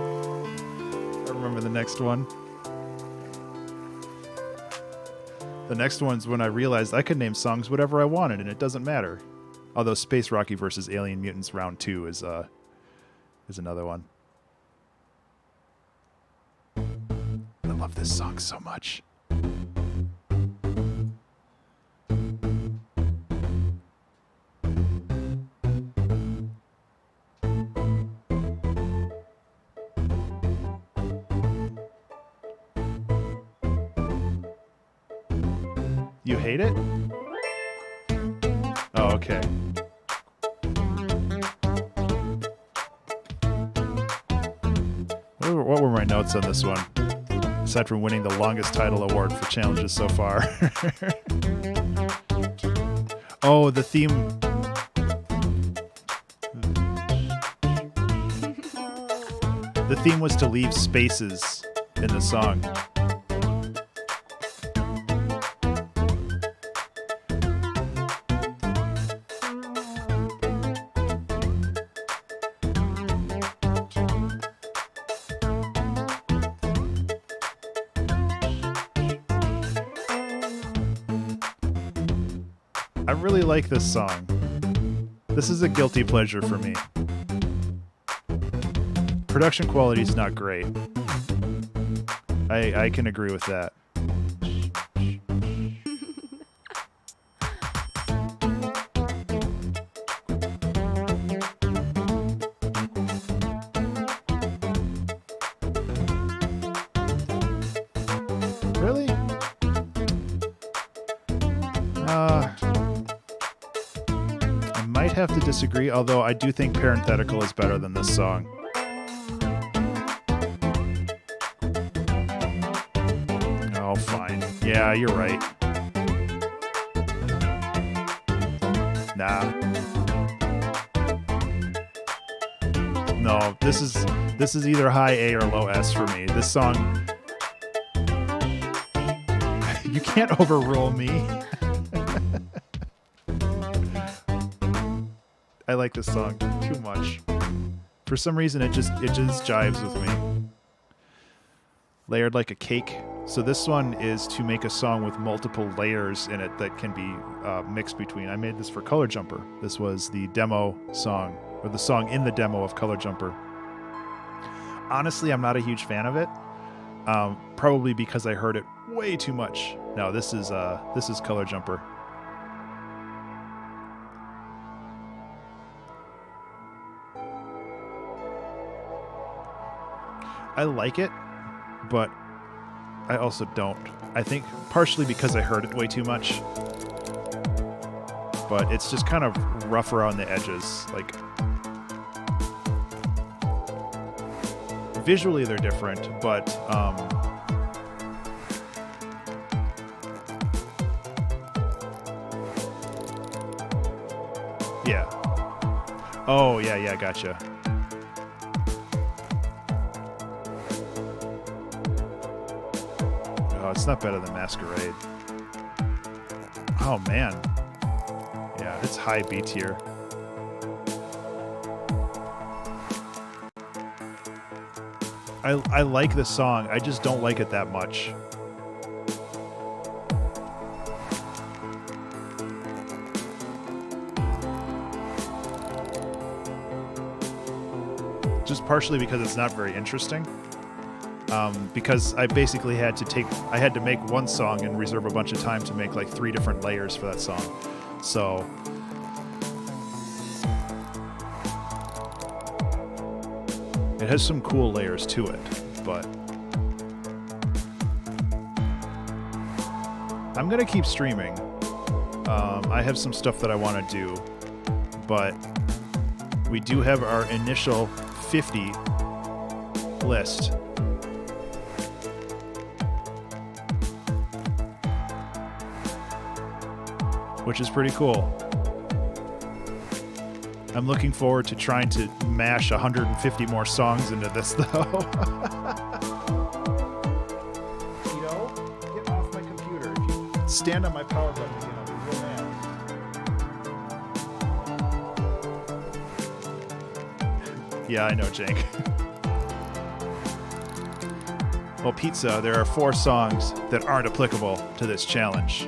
remember the next one. The next one's when I realized I could name songs whatever I wanted, and it doesn't matter. Although Space Rocky versus Alien Mutants Round 2 is another one. I love this song so much. You hate it? Oh, okay. What were my notes on this one? Aside from winning the longest title award for challenges so far. Oh, the theme. The theme was to leave spaces in the song. I really like this song. This is a guilty pleasure for me. Production quality is not great. I can agree with that. Really? I might have to disagree, although I do think Parenthetical is better than this song. Oh, fine. Yeah, you're right. Nah. No, this is either high A or low S for me. This song... You can't overrule me. I like this song too much. For some reason, it just jives with me. Layered like a cake. So this one is to make a song with multiple layers in it that can be mixed between. I made this for Color Jumper. This was the demo song, or the song in the demo of Color Jumper. Honestly, I'm not a huge fan of it. Probably because I heard it way too much. No, this is Color Jumper. I like it, but I also don't. I think partially because I heard it way too much, but it's just kind of rough around the edges. Like, visually they're different, but yeah. Oh, yeah, gotcha. Oh, it's not better than Masquerade. Oh, man. Yeah, it's high B tier. I like this song. I just don't like it that much. Just partially because it's not very interesting. Because I basically had to make one song and reserve a bunch of time to make like 3 different layers for that song. So it has some cool layers to it, but I'm gonna keep streaming. I have some stuff that I want to do, but we do have our initial 50 list. Which is pretty cool. I'm looking forward to trying to mash 150 more songs into this, though. Tito, get off my computer. If you stand on my power button again, I'll be real mad. Yeah, I know, Jank. Well, Pizza, there are 4 songs that aren't applicable to this challenge.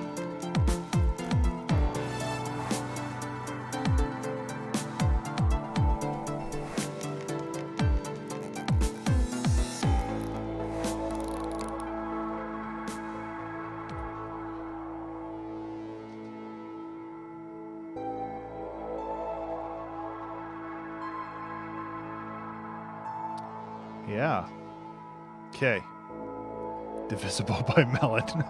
Yeah. Okay. Divisible by Melon.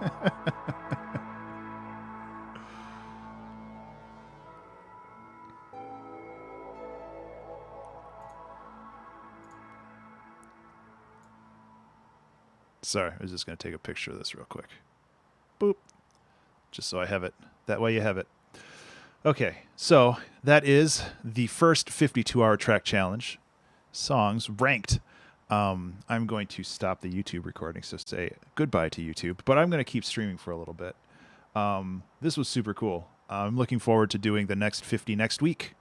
Sorry, I was just going to take a picture of this real quick. Boop. Just so I have it. That way you have it. Okay, so that is the first 52-hour track challenge. Songs ranked. I'm going to stop the YouTube recording, so say goodbye to YouTube. But I'm going to keep streaming for a little bit. This was super cool. I'm looking forward to doing the next 50 next week.